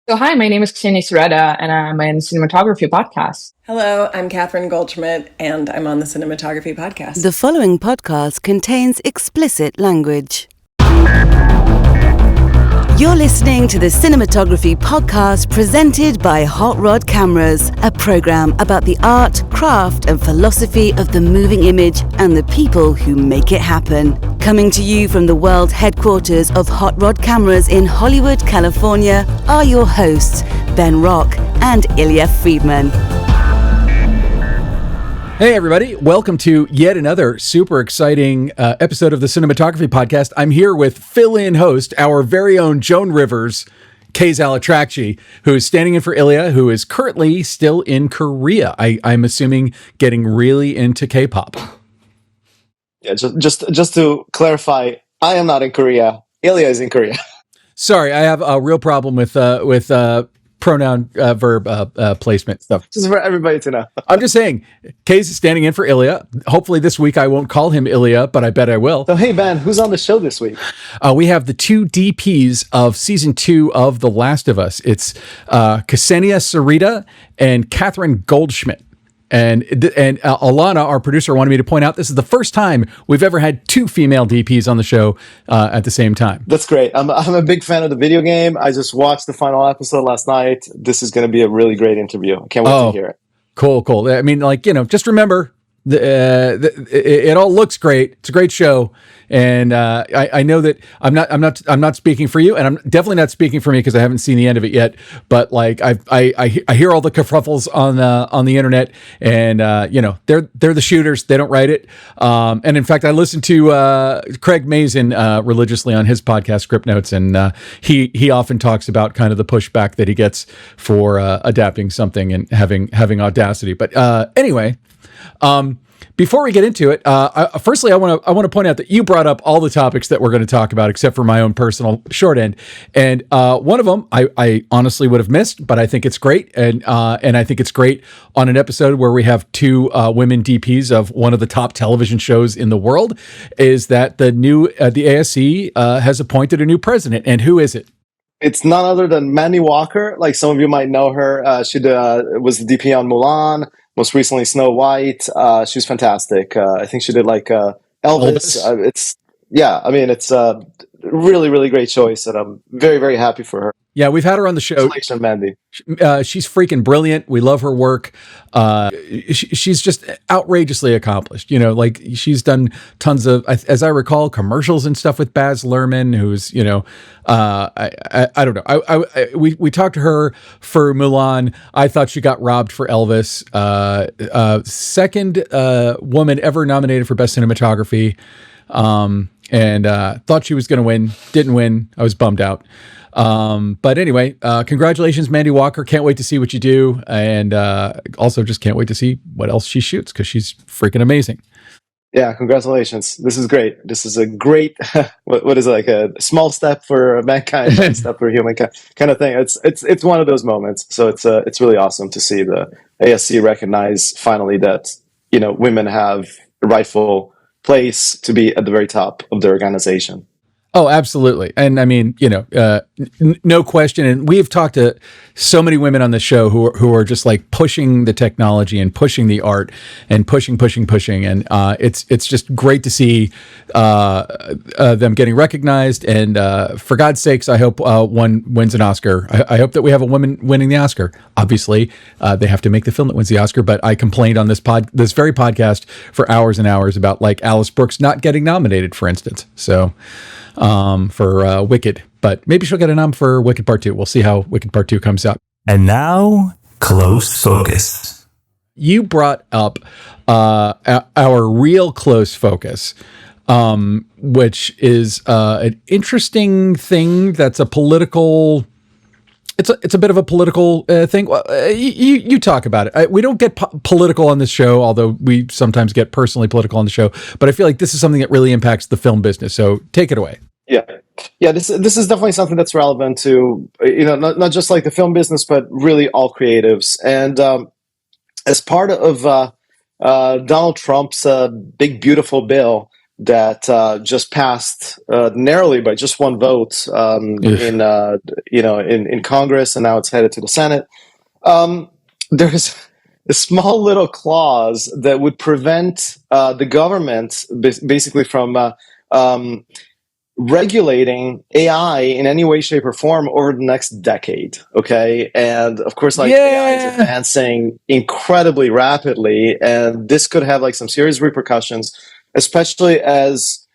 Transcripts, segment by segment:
So hi, my name is Ksenia Sereda, and I'm in Cinematography podcast. Hello, I'm Catherine Goldschmidt, and I'm on the Cinematography podcast. The following podcast contains explicit language. You're listening to the Cinematography podcast presented by Hot Rod Cameras, a program about the art, craft, and philosophy of the moving image and the people who make it happen. Coming to you from the world headquarters of Hot Rod Cameras in Hollywood, California, are your hosts, Ben Rock and Ilya Friedman. Hey everybody, welcome to yet another super exciting episode of the Cinematography podcast. I'm here with fill-in host, our very own Joan Rivers, Ksenia, who is standing in for Ilya, who is currently still in Korea. I'm assuming getting really into K-pop. Yeah, just to clarify, I am not in Korea. Ilya is in Korea. Sorry, I have a real problem with pronoun verb placement stuff. Just for everybody to know. I'm just saying, Kay's standing in for Ilya. Hopefully this week I won't call him Ilya, but I bet I will. So hey Ben, who's on the show this week? We have the two DPs of season 2 of The Last of Us. It's Ksenia Sereda and Catherine Goldschmidt. And Alana, our producer, wanted me to point out this is the first time we've ever had two female DPs on the show at the same time. That's great. I'm a big fan of the video game. I just watched the final episode last night. This is going to be a really great interview. I can't wait to hear it. Cool. I mean, just remember, it all looks great. It's a great show, and I know that I'm not speaking for you, and I'm definitely not speaking for me because I haven't seen the end of it yet. But I hear all the kerfuffles on the internet, and they're the shooters. They don't write it. And in fact, I listened to Craig Mazin religiously on his podcast Script Notes, and he often talks about kind of the pushback that he gets for adapting something and having audacity. But anyway. Before we get into it, firstly, I want to point out that you brought up all the topics that we're going to talk about, except for my own personal short end. And one of them I honestly would have missed, but I think it's great, and I think it's great on an episode where we have two women DPs of one of the top television shows in the world. Is that the ASC has appointed a new president, and who is it? It's none other than Mandy Walker. Like some of you might know her. She was the DP on Mulan. Most recently, Snow White. She's fantastic. I think she did Elvis. It's a really, really great choice, and I'm very, very happy for her. Yeah, we've had her on the show. Congratulations, Mandy. She's freaking brilliant. We love her work. She's just outrageously accomplished. She's done tons of, as I recall, commercials and stuff with Baz Luhrmann, who's, I don't know. We talked to her for Mulan. I thought she got robbed for Elvis. Second woman ever nominated for Best Cinematography. And thought she was going to win. Didn't win. I was bummed out. But anyway, congratulations, Mandy Walker. Can't wait to see what you do. And also just can't wait to see what else she shoots because she's freaking amazing. Yeah, congratulations. This is great. This is a great, what is it, like a small step for mankind, a step for humankind kind of thing. It's one of those moments. So it's really awesome to see the ASC recognize finally that, women have a rightful place to be at the very top of the organization. Oh, absolutely. And I mean, no question. And we've talked to so many women on the show who are just like pushing the technology and pushing the art and pushing. And it's just great to see them getting recognized. And for God's sakes, I hope one wins an Oscar. I hope that we have a woman winning the Oscar. Obviously, they have to make the film that wins the Oscar. But I complained on this very podcast for hours and hours about Alice Brooks not getting nominated, for instance. So. For Wicked, but maybe she'll get a nom for Wicked Part 2. We'll see how Wicked Part 2 comes out. And now, close focus. You brought up our real close focus, which is an interesting thing that's a political... It's a bit of a political thing. You talk about it. We don't get political on this show, although we sometimes get personally political on the show. But I feel like this is something that really impacts the film business. So take it away. Yeah. This is definitely something that's relevant to not just like the film business, but really all creatives. And as part of Donald Trump's big beautiful bill, that just passed narrowly by just one vote in Congress, and now it's headed to the Senate. There's a small little clause that would prevent the government basically from regulating AI in any way, shape, or form over the next decade. Okay. And of course, like AI is advancing incredibly rapidly, and this could have like some serious repercussions, especially as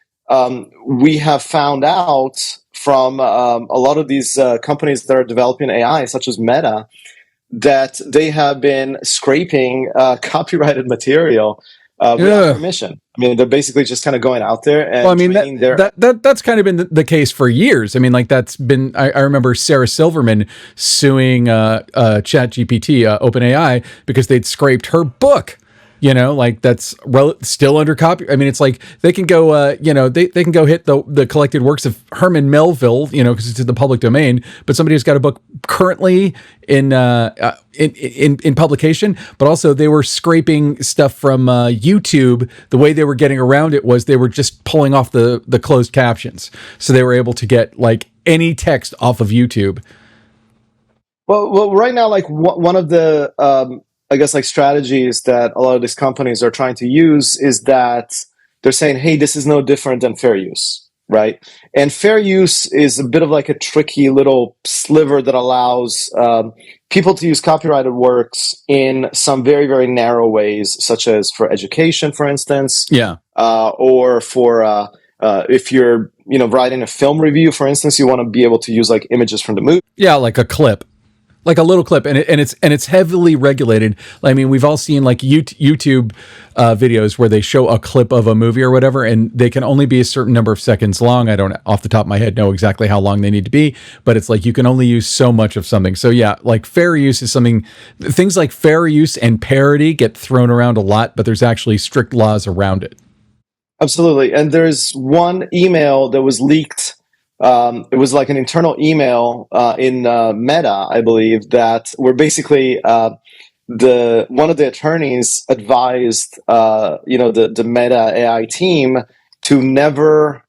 we have found out from a lot of these companies that are developing AI, such as Meta, that they have been scraping copyrighted material without permission. I mean, they're basically just kind of going out there and that's kind of been the case for years. I mean, like that's been. I remember Sarah Silverman suing ChatGPT, OpenAI, because they'd scraped her book. You know, like that's still under copy. I mean, it's like they can go, they can go hit the collected works of Herman Melville, because it's in the public domain. But somebody who's got a book currently in publication, but also they were scraping stuff from YouTube. The way they were getting around it was they were just pulling off the closed captions, so they were able to get like any text off of YouTube. Well, right now, like one of the I guess like strategies that a lot of these companies are trying to use is that they're saying, hey, this is no different than fair use, right? And fair use is a bit of like a tricky little sliver that allows people to use copyrighted works in some very, very narrow ways, such as for education, for instance. Yeah. Or for if you're, writing a film review, for instance, you want to be able to use like images from the movie. Yeah, like a clip. Like a little clip, and it's heavily regulated. I mean, we've all seen like YouTube videos where they show a clip of a movie or whatever, and they can only be a certain number of seconds long. I don't, off the top of my head, know exactly how long they need to be, but it's like you can only use so much of something. So yeah, like fair use is something. Things like fair use and parody get thrown around a lot, but there's actually strict laws around it. Absolutely, and there's one email that was leaked. It was like an internal email in Meta, I believe, that where basically one of the attorneys advised the Meta AI team to never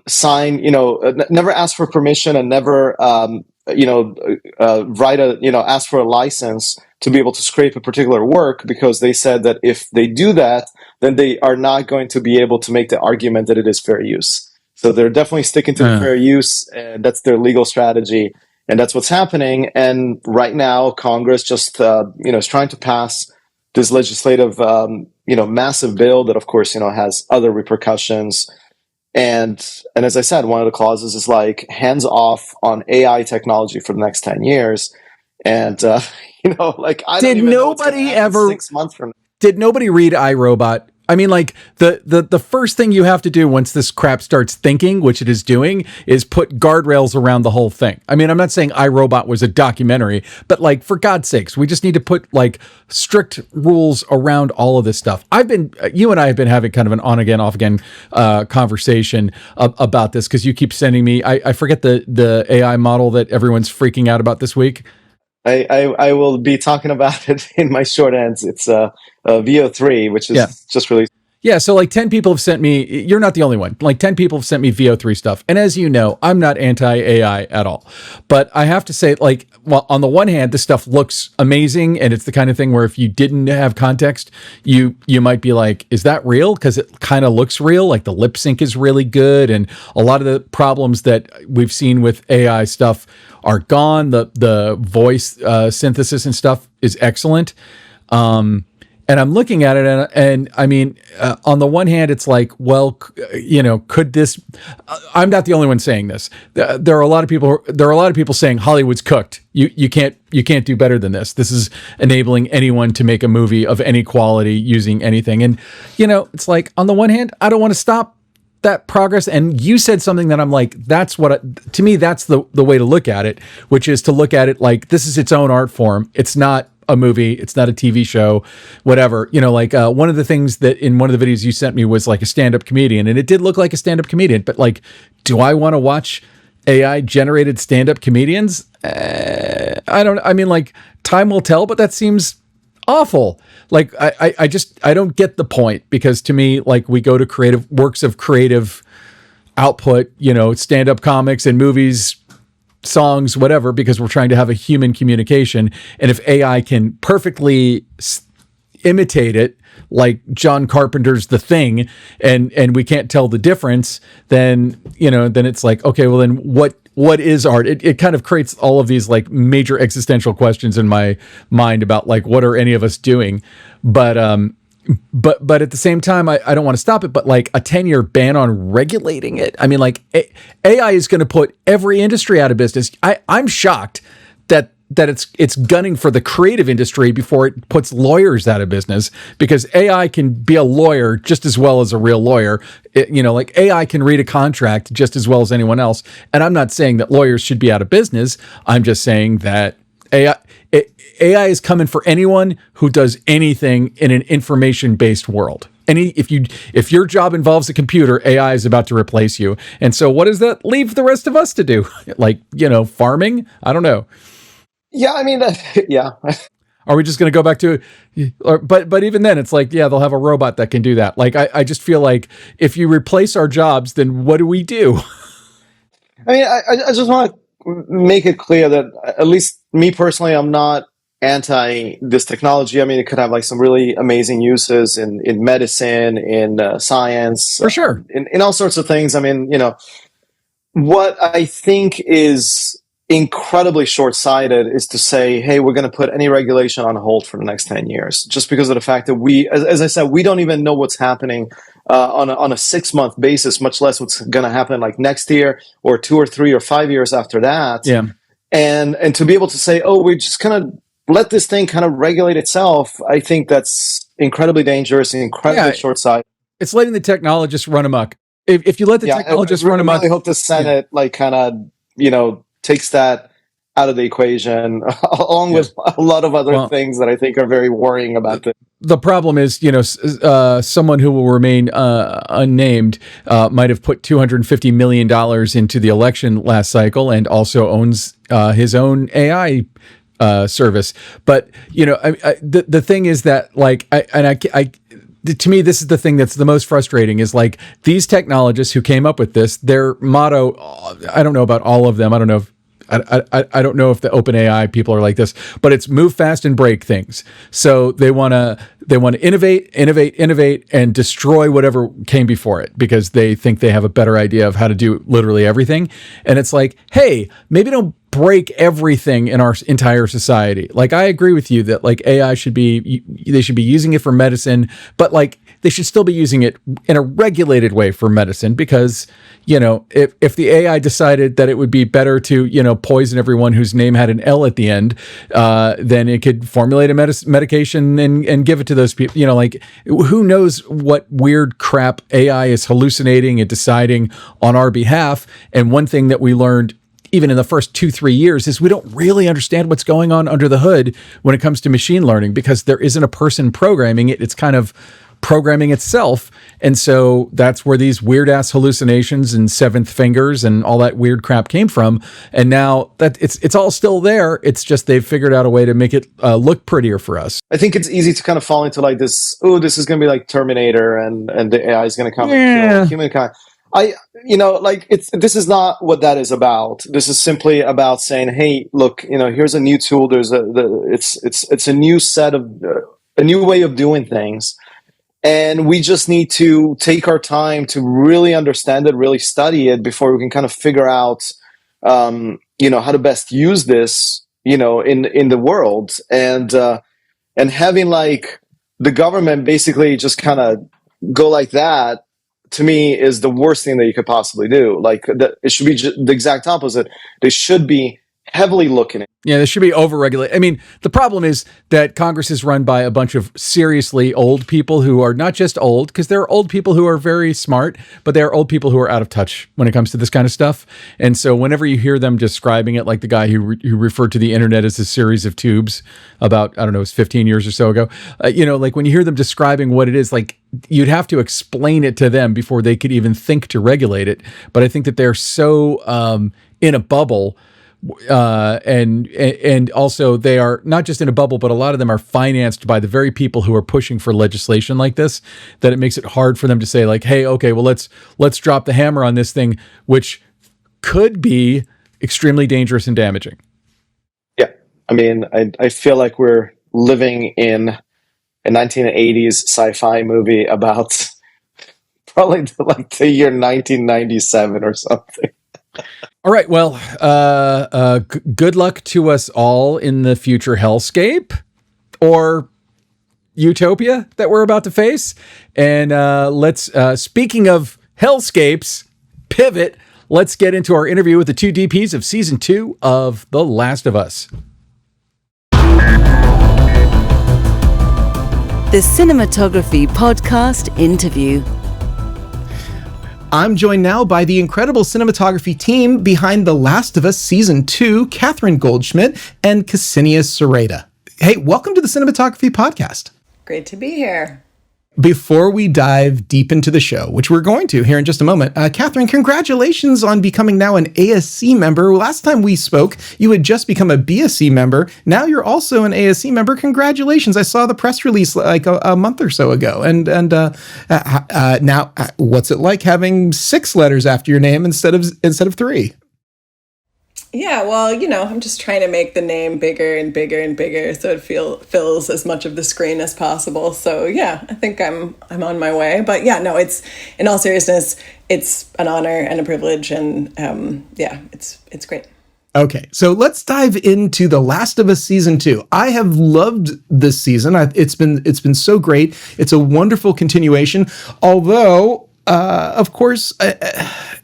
sign, never ask for permission and never ask for a license to be able to scrape a particular work, because they said that if they do that, then they are not going to be able to make the argument that it is fair use. So they're definitely sticking to the fair use, and that's their legal strategy, and that's what's happening. And right now, Congress just is trying to pass this legislative massive bill that, of course, has other repercussions. And as I said, one of the clauses is like hands off on AI technology for the next 10 years. And like I don't even know what's gonna happen 6 months from now. Did nobody read iRobot? I mean, like the first thing you have to do once this crap starts thinking, which it is doing, is put guardrails around the whole thing. I mean, I'm not saying iRobot was a documentary, but like, for God's sakes, we just need to put like strict rules around all of this stuff. You and I have been having kind of an on again, off again conversation about this, because you keep sending me, I forget the AI model that everyone's freaking out about this week. I will be talking about it in my short ends. It's VO3, which is just released. Yeah, so like 10 people have sent me, you're not the only one, like 10 people have sent me VO3 stuff. And as you know, I'm not anti-AI at all. But I have to say, like, well, on the one hand, this stuff looks amazing, and it's the kind of thing where if you didn't have context, you might be like, is that real? Because it kind of looks real, like the lip sync is really good, and a lot of the problems that we've seen with AI stuff are gone. The voice synthesis and stuff is excellent. And I'm looking at it, and I mean, on the one hand, it's like, well, could this? I'm not the only one saying this. There are a lot of people saying Hollywood's cooked. You can't do better than this. This is enabling anyone to make a movie of any quality using anything. And it's like, on the one hand, I don't want to stop that progress. And you said something that I'm like, to me, that's the way to look at it, which is to look at it like this is its own art form. It's not a movie, it's not a TV show, whatever. One of the things that in one of the videos you sent me was like a stand-up comedian, and it did look like a stand-up comedian, but like, do I want to watch AI generated stand-up comedians? I mean, like, time will tell, but that seems awful. Like I don't get the point, because to me, like, we go to creative works of creative output, stand-up comics and movies, songs, whatever, because we're trying to have a human communication. And if AI can perfectly imitate it, like John Carpenter's The Thing, and we can't tell the difference, then it's like, okay, well then what is art? It kind of creates all of these like major existential questions in my mind about like, what are any of us doing? But at the same time, I don't want to stop it, but like a 10-year ban on regulating it. I mean, like AI is going to put every industry out of business. I'm shocked that it's gunning for the creative industry before it puts lawyers out of business, because AI can be a lawyer just as well as a real lawyer. Like AI can read a contract just as well as anyone else. And I'm not saying that lawyers should be out of business. I'm just saying that AI is coming for anyone who does anything in an information-based world. If your job involves a computer, AI is about to replace you. And so what does that leave the rest of us to do? Like, farming? I don't know. Yeah, I mean, yeah. Are we just going to go back to, but even then it's like, yeah, they'll have a robot that can do that. Like, I just feel like if you replace our jobs, then what do we do? I mean, I just want to make it clear that, at least me personally, I'm not anti this technology. I mean, it could have like some really amazing uses in medicine, in science, for sure, in all sorts of things. I mean, what I think is incredibly short-sighted is to say, hey, we're going to put any regulation on hold for the next 10 years, just because of the fact that we, as I said, we don't even know what's happening on a 6-month basis, much less what's going to happen like next year or 2 or 3 or 5 years after that. Yeah. And to be able to say, oh, we're just kind of let this thing kind of regulate itself, I think that's incredibly dangerous and incredibly short-sighted. It's letting the technologists run amok. If you let the technologists run amok, I hope the Senate takes that out of the equation, along with a lot of other things that I think are very worrying about this. The problem is, someone who will remain unnamed might have put $250 million into the election last cycle and also owns his own AI service. But, the thing is that, like, to me, this is the thing that's the most frustrating, is like these technologists who came up with this, their motto, I don't know about all of them. I don't know if I don't know if the OpenAI people are like this, but it's move fast and break things. So they want to innovate, and destroy whatever came before it, because they think they have a better idea of how to do literally everything. And it's like, hey, maybe don't break everything in our entire society. Like, I agree with you that like AI they should be using it for medicine, but like they should still be using it in a regulated way for medicine, because, if the AI decided that it would be better to, poison everyone whose name had an L at the end, then it could formulate a medication and give it to those people. Like, who knows what weird crap AI is hallucinating and deciding on our behalf. And one thing that we learned even in the first 2-3 years is we don't really understand what's going on under the hood when it comes to machine learning, because there isn't a person programming it. It's kind of programming itself. And so that's where these weird ass hallucinations and seventh fingers and all that weird crap came from. And now that it's all still there, it's just they've figured out a way to make it look prettier for us. I think it's easy to kind of fall into like this, this is going to be like Terminator and the AI is going to come and kill humankind. This is not what that is about. This is simply about saying, hey, look, here's a new tool. It's a new set of a new way of doing things. And we just need to take our time to really understand it, really study it before we can kind of figure out, how to best use this, in the world. And having like the government basically just kind of go like that, to me, is the worst thing that you could possibly do. Like, it should be the exact opposite. They should be heavily looking at. Yeah, they should be overregulated. I mean, the problem is that Congress is run by a bunch of seriously old people who are not just old, because there are old people who are very smart, but there are old people who are out of touch when it comes to this kind of stuff. And so whenever you hear them describing it, like the guy who referred to the internet as a series of tubes about, I don't know, it was 15 years or so ago, like when you hear them describing what it is, like you'd have to explain it to them before they could even think to regulate it. But I think that they're so in a bubble and also they are not just in a bubble, but a lot of them are financed by the very people who are pushing for legislation like this, that it makes it hard for them to say like, hey, okay, well, let's drop the hammer on this thing, which could be extremely dangerous and damaging. Yeah. I mean, I feel like we're living in a 1980s sci-fi movie about probably like the year 1997 or something. All right. Well, good luck to us all in the future hellscape or utopia that we're about to face. And let's, speaking of hellscapes, pivot. Let's get into our interview with the two DPs of season 2 of The Last of Us. The Cinematography Podcast Interview. I'm joined now by the incredible cinematography team behind The Last of Us Season 2, Catherine Goldschmidt and Ksenia Sereda. Hey, welcome to the Cinematography Podcast. Great to be here. Before we dive deep into the show, which we're going to here in just a moment, Catherine, congratulations on becoming now an ASC member. Last time we spoke, you had just become a BSC member. Now you're also an ASC member. Congratulations. I saw the press release like a month or so ago. And now, what's it like having 6 letters after your name instead of 3? Yeah, well, I'm just trying to make the name bigger and bigger and bigger so it fills as much of the screen as possible. So yeah, I think I'm on my way. But yeah, no, it's, in all seriousness, it's an honor and a privilege, and yeah, it's great. Okay, so let's dive into The Last of Us Season 2. I have loved this season. It's been so great. It's a wonderful continuation, although of course,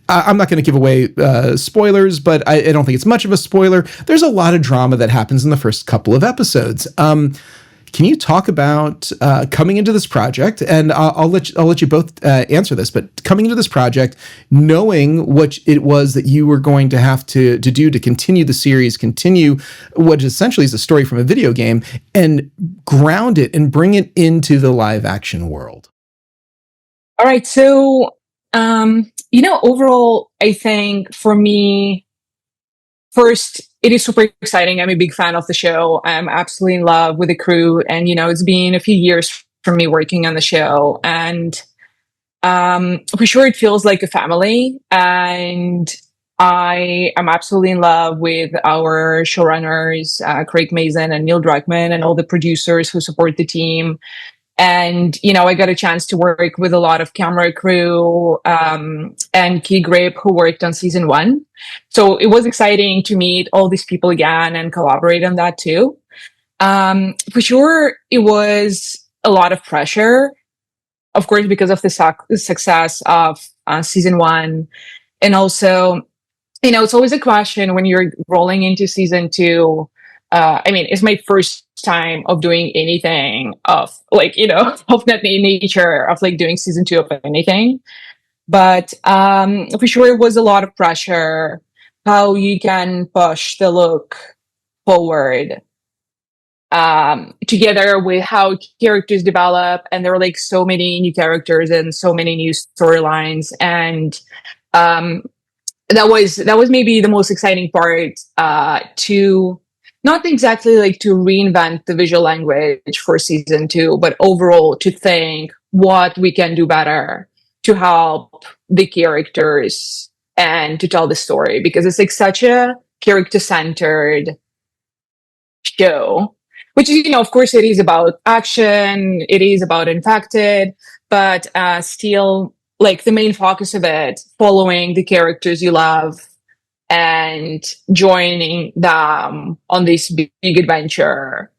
I'm not going to give away spoilers, but I don't think it's much of a spoiler. There's a lot of drama that happens in the first couple of episodes. Can you talk about coming into this project? And I'll let you both answer this. But coming into this project, knowing what it was that you were going to have to do to continue the series, continue what essentially is a story from a video game, and ground it and bring it into the live action world. All right. So, overall, I think for me, first, it is super exciting. I'm a big fan of the show. I'm absolutely in love with the crew. And, it's been a few years for me working on the show. And for sure, it feels like a family. And I am absolutely in love with our showrunners, Mazin and Druckmann, and all the producers who support the team. And, I got a chance to work with a lot of camera crew and key grip who worked on season 1. So it was exciting to meet all these people again and collaborate on that too. For sure, it was a lot of pressure, of course, because of the success of season 1. And also, it's always a question when you're rolling into season 2. It's my first time of doing anything of of that nature of doing season 2 of anything. But for sure, it was a lot of pressure how you can push the look forward together with how characters develop. And there were so many new characters and so many new storylines. And that was maybe the most exciting part to not exactly to reinvent the visual language for season 2, but overall to think what we can do better to help the characters and to tell the story, because it's such a character-centered show, which is, of course, it is about action, it is about infected, but still, the main focus of it, following the characters you love and joining them on this big adventure.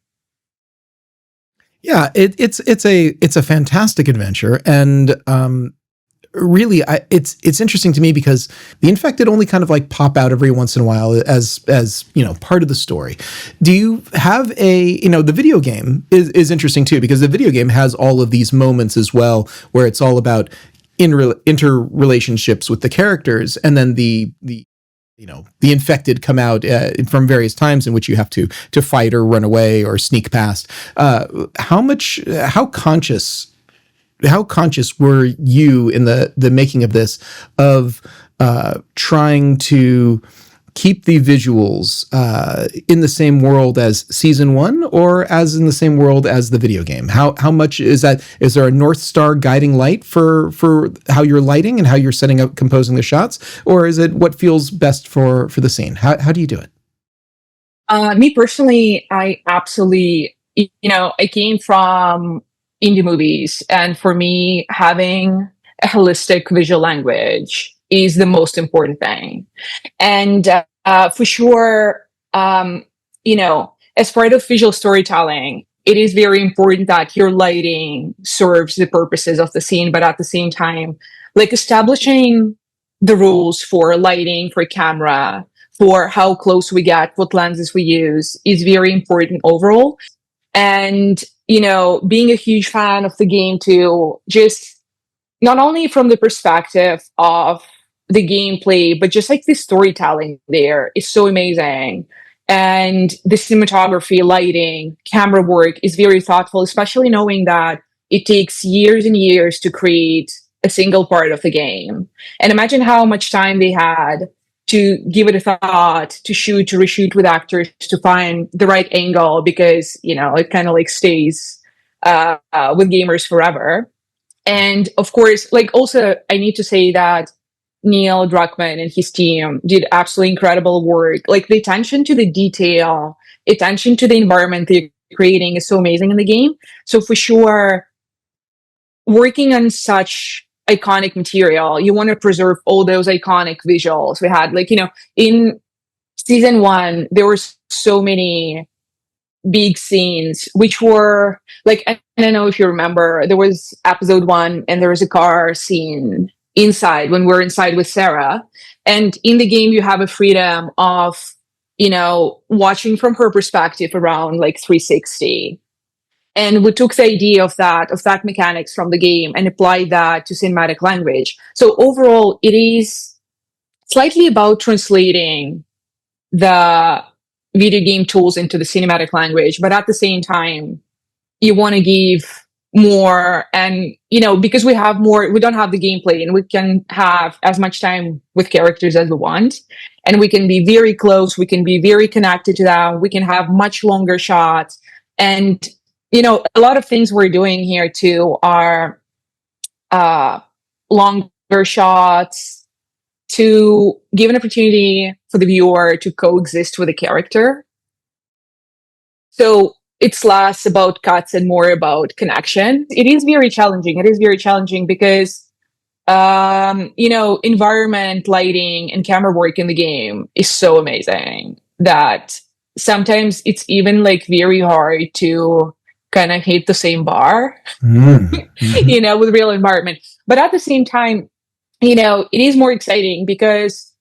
Yeah, it's a fantastic adventure, and really, it's interesting to me because the infected only kind of pop out every once in a while as part of the story. Do you have the video game is interesting too, because the video game has all of these moments as well where it's all about interrelationships with the characters, and then the infected come out from various times in which you have to fight or run away or sneak past. How conscious were you in the making of this of trying to keep the visuals in the same world as season 1 or as in the same world as the video game? How much is that? Is there a North Star guiding light for how you're lighting and how you're setting up, composing the shots? Or is it what feels best for the scene? How do you do it? Me personally, I absolutely, I came from indie movies, and for me, having a holistic visual language is the most important thing. And for sure, as part of visual storytelling, it is very important that your lighting serves the purposes of the scene, but at the same time, like establishing the rules for lighting, for camera, for how close we get, what lenses we use is very important overall. And, being a huge fan of the game too, just not only from the perspective of the gameplay, but just like the storytelling there is so amazing. And the cinematography, lighting, camera work is very thoughtful, especially knowing that it takes years and years to create a single part of the game. And imagine how much time they had to give it a thought, to shoot, to reshoot with actors, to find the right angle, because, it kind of like stays with gamers forever. And of course, also, I need to say that Neil Druckmann and his team did absolutely incredible work. Like the attention to the detail, attention to the environment they're creating is so amazing in the game. So for sure, working on such iconic material, you want to preserve all those iconic visuals we had. In season 1, there were so many big scenes, which were I don't know if you remember, there was episode 1 and there was a car scene inside when we're inside with Sarah. And in the game, you have a freedom of, watching from her perspective around 360. And we took the idea of that mechanics from the game and applied that to cinematic language. So overall, it is slightly about translating the video game tools into the cinematic language, but at the same time, you want to give more. And, because we don't have the gameplay, and we can have as much time with characters as we want. And we can be very close. We can be very connected to them. We can have much longer shots. And a lot of things we're doing here too are longer shots to give an opportunity for the viewer to coexist with the character. So it's less about cuts and more about connection. It is very challenging. It is very challenging because, environment, lighting, and camera work in the game is so amazing that sometimes it's even very hard to kind of hit the same bar, with real environment. But at the same time, it is more exciting because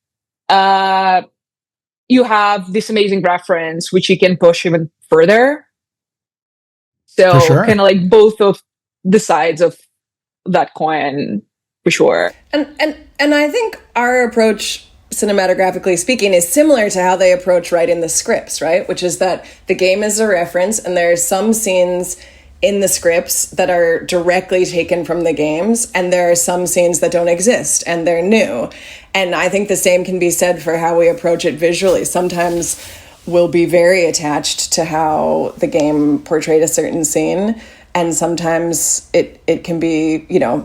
you have this amazing reference, which you can push even further. So sure. kind of both of the sides of that coin, for sure. And I think our approach, cinematographically speaking, is similar to how they approach writing the scripts, right? Which is that the game is a reference, and there are some scenes in the scripts that are directly taken from the games, and there are some scenes that don't exist and they're new. And I think the same can be said for how we approach it visually. Sometimes we'll be very attached to how the game portrayed a certain scene, and sometimes it can be,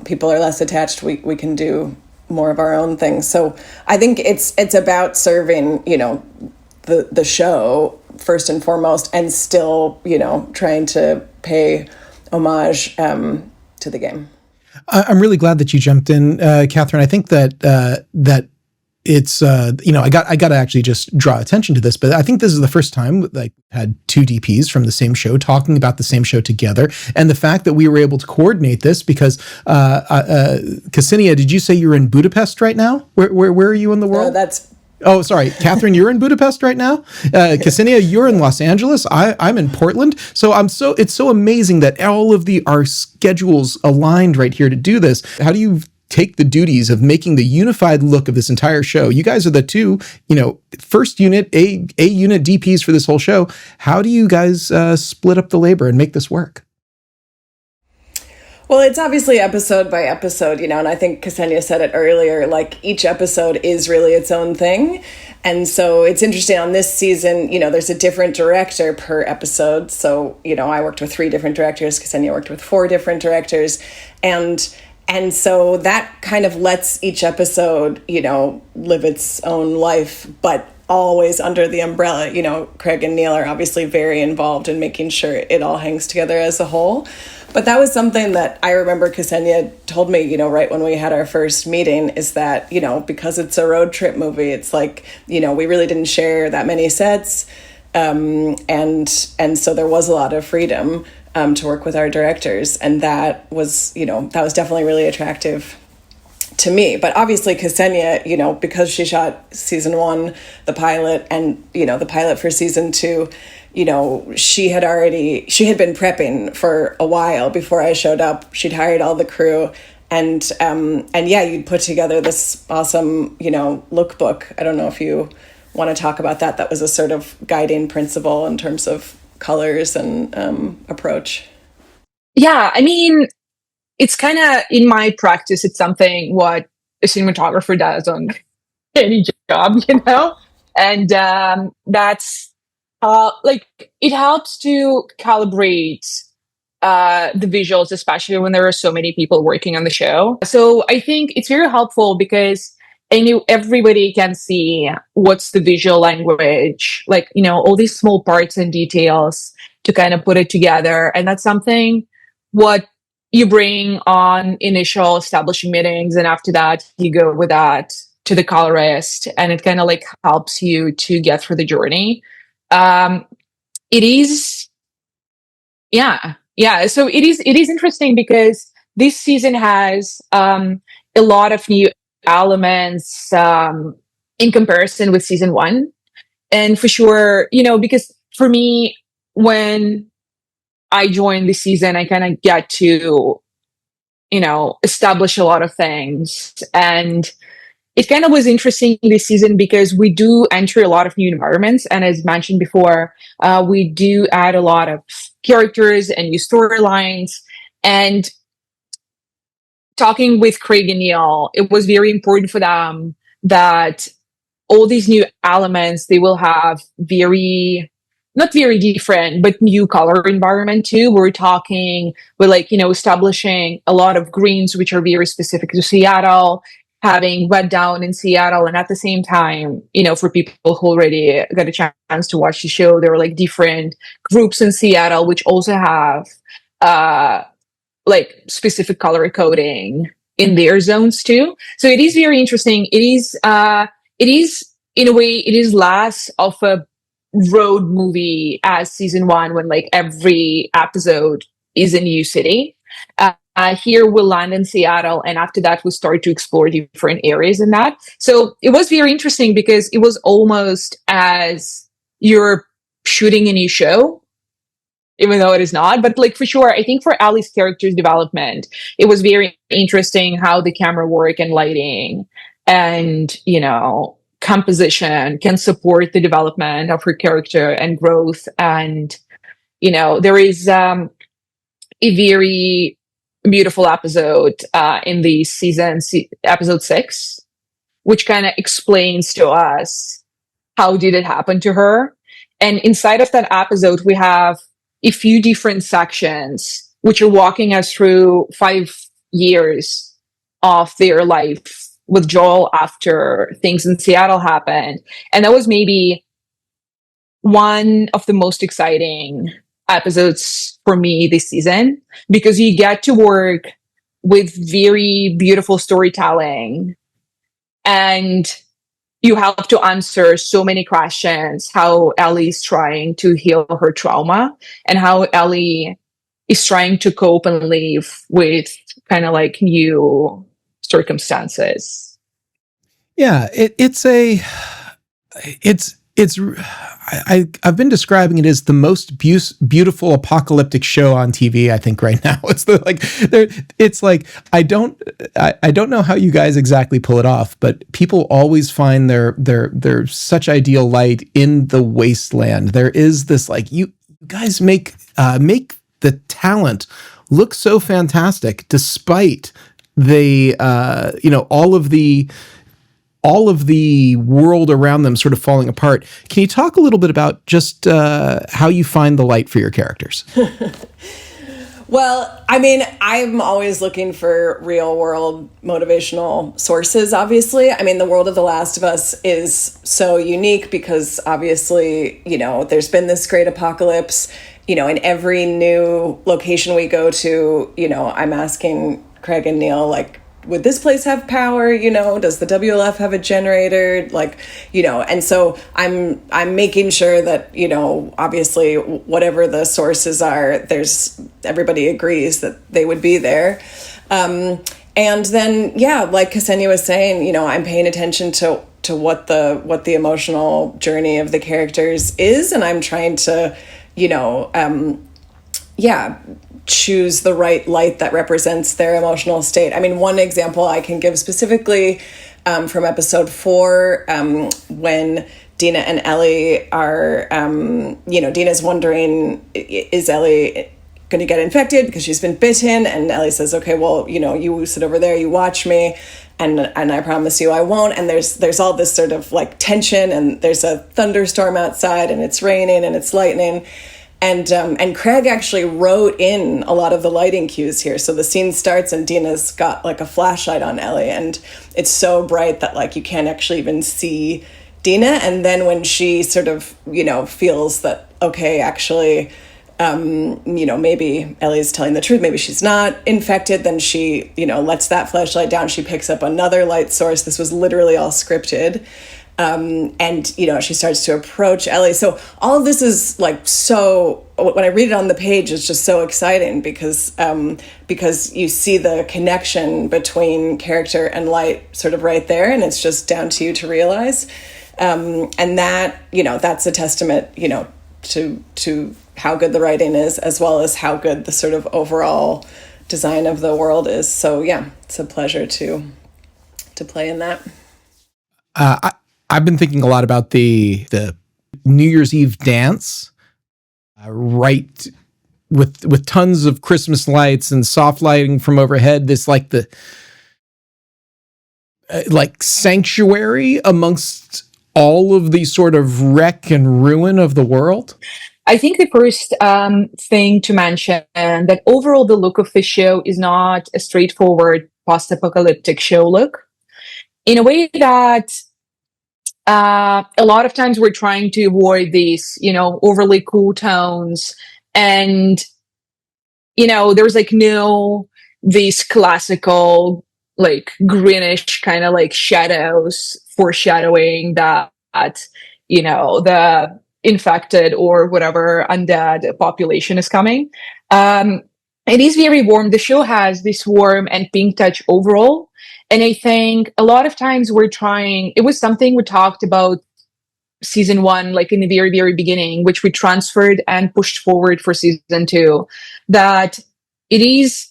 people are less attached. We can do more of our own things. So I think it's about serving, the show first and foremost, and still, trying to pay homage to the game. I'm really glad that you jumped in, Catherine. I think that it's I got to actually just draw attention to this, but I think this is the first time that I had 2 DPs from the same show talking about the same show together, and the fact that we were able to coordinate this because Ksenia, did you say you're in Budapest right now? Where are you in the world? Oh, sorry, Catherine, you're in Budapest right now. Ksenia, you're in Los Angeles. I'm in Portland. So it's so amazing that all of our schedules aligned right here to do this. How do you take the duties of making the unified look of this entire show? You guys are the 2, first unit, A unit DPs for this whole show. How do you guys split up the labor and make this work? Well, it's obviously episode by episode, and I think Ksenia said it earlier, like each episode is really its own thing. And so it's interesting on this season, there's a different director per episode. So, I worked with 3 different directors, Ksenia worked with 4 different directors. And so that kind of lets each episode, live its own life, but always under the umbrella. Craig and Neil are obviously very involved in making sure it all hangs together as a whole. But that was something that I remember Ksenia told me, right when we had our first meeting, is that, because it's a road trip movie, it's like, we really didn't share that many sets. And so there was a lot of freedom to work with our directors. And that was definitely really attractive to me. But obviously Ksenia, because she shot season 1, the pilot, and, the pilot for season 2, she had been prepping for a while before I showed up. She'd hired all the crew, and yeah, you'd put together this awesome, lookbook. I don't know if you want to talk about that. That was a sort of guiding principle in terms of colors and approach. Yeah, I mean, it's kind of in my practice, it's something what a cinematographer does on any job, and that's it helps to calibrate the visuals, especially when there are so many people working on the show. So I think it's very helpful because I knew everybody can see what's the visual language, all these small parts and details to kind of put it together. And that's something what you bring on initial establishing meetings. And after that, you go with that to the colorist, and it kind of helps you to get through the journey. It is, yeah. So it is interesting because this season has a lot of new elements in comparison with season 1. And for sure, because for me, when I joined this season, I kind of get to, establish a lot of things. And it kind of was interesting this season because we do enter a lot of new environments. And as mentioned before, we do add a lot of characters and new storylines. And talking with Craig and Neil, it was very important for them that all these new elements, they will have not very different, but new color environment too. We're establishing a lot of greens, which are very specific to Seattle, having wet down in Seattle. And at the same time, for people who already got a chance to watch the show, there were different groups in Seattle, which also have specific color coding in their zones too. So it is very interesting. It is in a way, it is less of a road movie as season 1, when every episode is a new city. Here we'll land in Seattle, and after that we start to explore different areas in that. So it was very interesting because it was almost as you're shooting a new show, even though it is not. But for sure, I think for Ellie's character's development, it was very interesting how the camera work and lighting and, composition can support the development of her character and growth. And, there is a very beautiful episode in the season, episode 6, which kind of explains to us how did it happen to her. And inside of that episode, we have a few different sections which are walking us through 5 years of their life with Joel after things in Seattle happened. And that was maybe one of the most exciting episodes for me this season, because you get to work with very beautiful storytelling and you have to answer so many questions, how Ellie is trying to heal her trauma and how Ellie is trying to cope and live with kind of new circumstances. Yeah, I've been describing it as the most beautiful apocalyptic show on TV, I think, right now. I don't know how you guys exactly pull it off, but people always find their such ideal light in the wasteland. There is this you guys make the talent look so fantastic, despite the all of the world around them sort of falling apart. Can you talk a little bit about just how you find the light for your characters? Well, I mean, I'm always looking for real world motivational sources, obviously. I mean, the world of The Last of Us is so unique because obviously, there's been this great apocalypse. In every new location we go to, I'm asking Craig and Neil, like, would this place have power? Does the WLF have a generator? And so I'm making sure that, obviously whatever the sources are, everybody agrees that they would be there. And then, like Ksenia was saying, I'm paying attention to what the emotional journey of the characters is. And I'm trying to, choose the right light that represents their emotional state. I mean, one example I can give specifically from episode 4, when Dina and Ellie are, Dina's wondering, is Ellie going to get infected because she's been bitten? And Ellie says, okay, well, you sit over there, you watch me, and I promise you I won't. And there's all this sort of like tension, and there's a thunderstorm outside, and it's raining and it's lightning. And Craig actually wrote in a lot of the lighting cues here. So the scene starts and Dina's got like a flashlight on Ellie, and it's so bright that like you can't actually even see Dina. And then when she sort of, feels that, okay, actually, maybe Ellie's telling the truth, maybe she's not infected, then she, lets that flashlight down. She picks up another light source. This was literally all scripted. And she starts to approach Ellie. So all of this is like, so when I read it on the page, it's just so exciting because you see the connection between character and light sort of right there. And it's just down to you to realize. And that, that's a testament, to how good the writing is, as well as how good the sort of overall design of the world is. So yeah, it's a pleasure to play in that. I've been thinking a lot about the New Year's Eve dance, right, with tons of Christmas lights and soft lighting from overhead. This like the like sanctuary amongst all of the sort of wreck and ruin of the world. I think the first thing to mention that overall the look of the show is not a straightforward post-apocalyptic show look, in a way that a lot of times we're trying to avoid these, overly cool tones. And, there's like these classical, like greenish kind of like shadows foreshadowing that, the infected or whatever undead population is coming. It is very warm. The show has this warm and pink touch overall. And I think a lot of times it was something we talked about season 1, like in the very, very beginning, which we transferred and pushed forward for season 2, that it is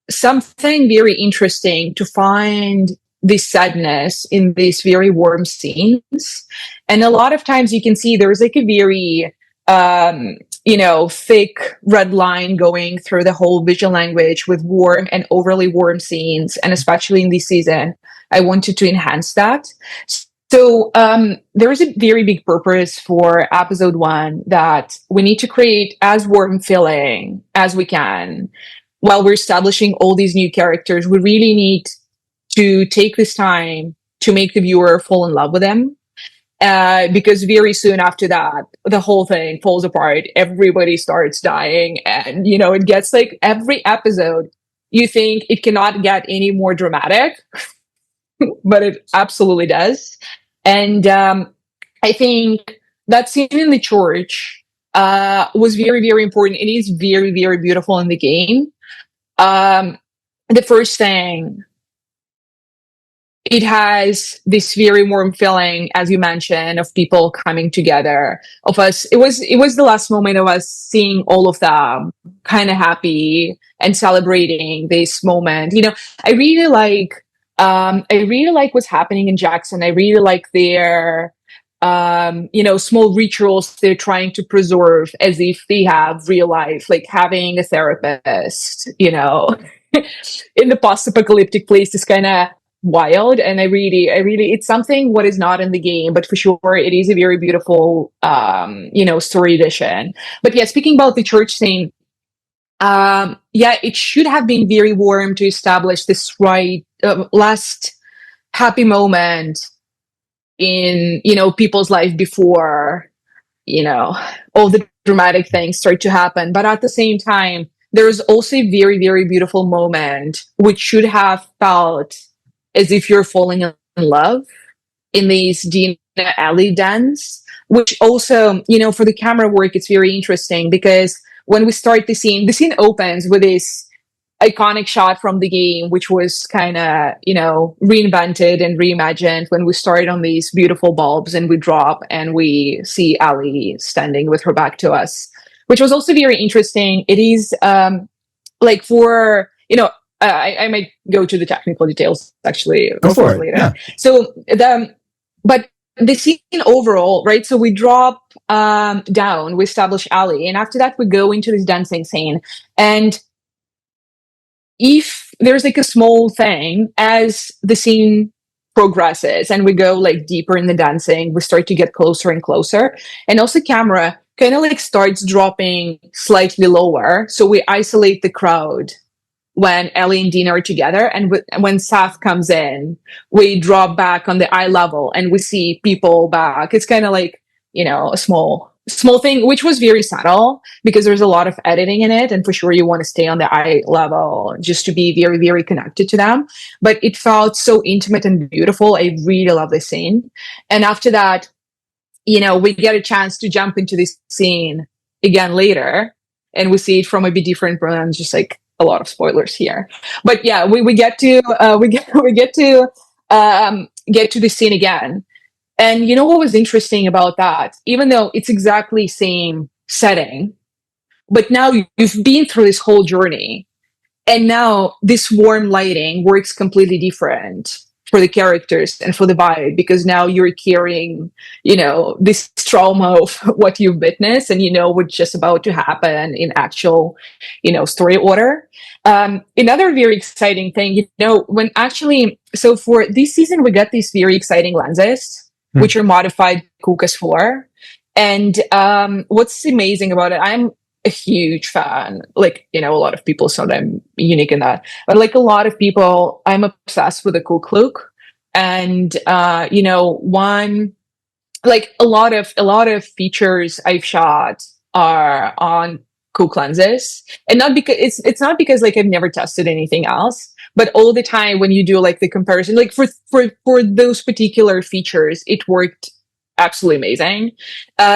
something very interesting to find this sadness in these very warm scenes. And a lot of times you can see there's like a very, thick red line going through the whole visual language with warm and overly warm scenes. And especially in this season, I wanted to enhance that. So there is a very big purpose for episode 1 that we need to create as warm feeling as we can. While we're establishing all these new characters, we really need to take this time to make the viewer fall in love with them. Because very soon after that, the whole thing falls apart. Everybody starts dying. And, it gets like every episode, you think it cannot get any more dramatic, but it absolutely does. And I think that scene in the church was very, very important. It is very, very beautiful in the game. The first thing, it has this very warm feeling, as you mentioned, of people coming together, of us. It was the last moment of us seeing all of them kind of happy and celebrating this moment. I really like what's happening in Jackson. I really like their small rituals they're trying to preserve as if they have real life, like having a therapist, in the post-apocalyptic place is kind of wild. And I really, it's something what is not in the game, but for sure it is a very beautiful, story edition. But yeah, speaking about the church scene, it should have been very warm to establish this last happy moment in people's life before all the dramatic things start to happen. But at the same time, there's also a very, very beautiful moment which should have felt as if you're falling in love in these Dina Ellie dance, which also, for the camera work, it's very interesting because when we start the scene opens with this iconic shot from the game, which was kind of, reinvented and reimagined when we started on these beautiful bulbs and we drop and we see Ellie standing with her back to us, which was also very interesting. It is I might go to the technical details actually Go for it later. Yeah. So but the scene overall, right? So we drop down, we establish Ellie, and after that we go into this dancing scene. And if there's like a small thing as the scene progresses and we go like deeper in the dancing, we start to get closer and closer. And also camera kind of like starts dropping slightly lower. So we isolate the crowd when Ellie and Dina are together. And when Saf comes in, we drop back on the eye level and we see people back. It's kind of like, a small thing, which was very subtle because there's a lot of editing in it. And for sure you want to stay on the eye level just to be very, very connected to them. But it felt so intimate and beautiful. I really love this scene. And after that, we get a chance to jump into this scene again later and we see it from a bit different from just like a lot of spoilers here. But yeah, we get to get to the scene again. And what was interesting about that? Even though it's exactly same setting, but now you've been through this whole journey, and now this warm lighting works completely different for the characters and for the vibe, because now you're carrying, this trauma of what you've witnessed, and what's just about to happen in actual, story order. Another very exciting thing, when actually, so for this season, we got these very exciting lenses, which are modified Kukas 4. And what's amazing about it, I'm a huge fan. Like, a lot of people, so I'm unique in that. But like a lot of people, I'm obsessed with the Cook look. And one, like a lot of features I've shot are on Cook lenses. And not because it's not because like I've never tested anything else. But all the time when you do like the comparison, like for those particular features, it worked absolutely amazing.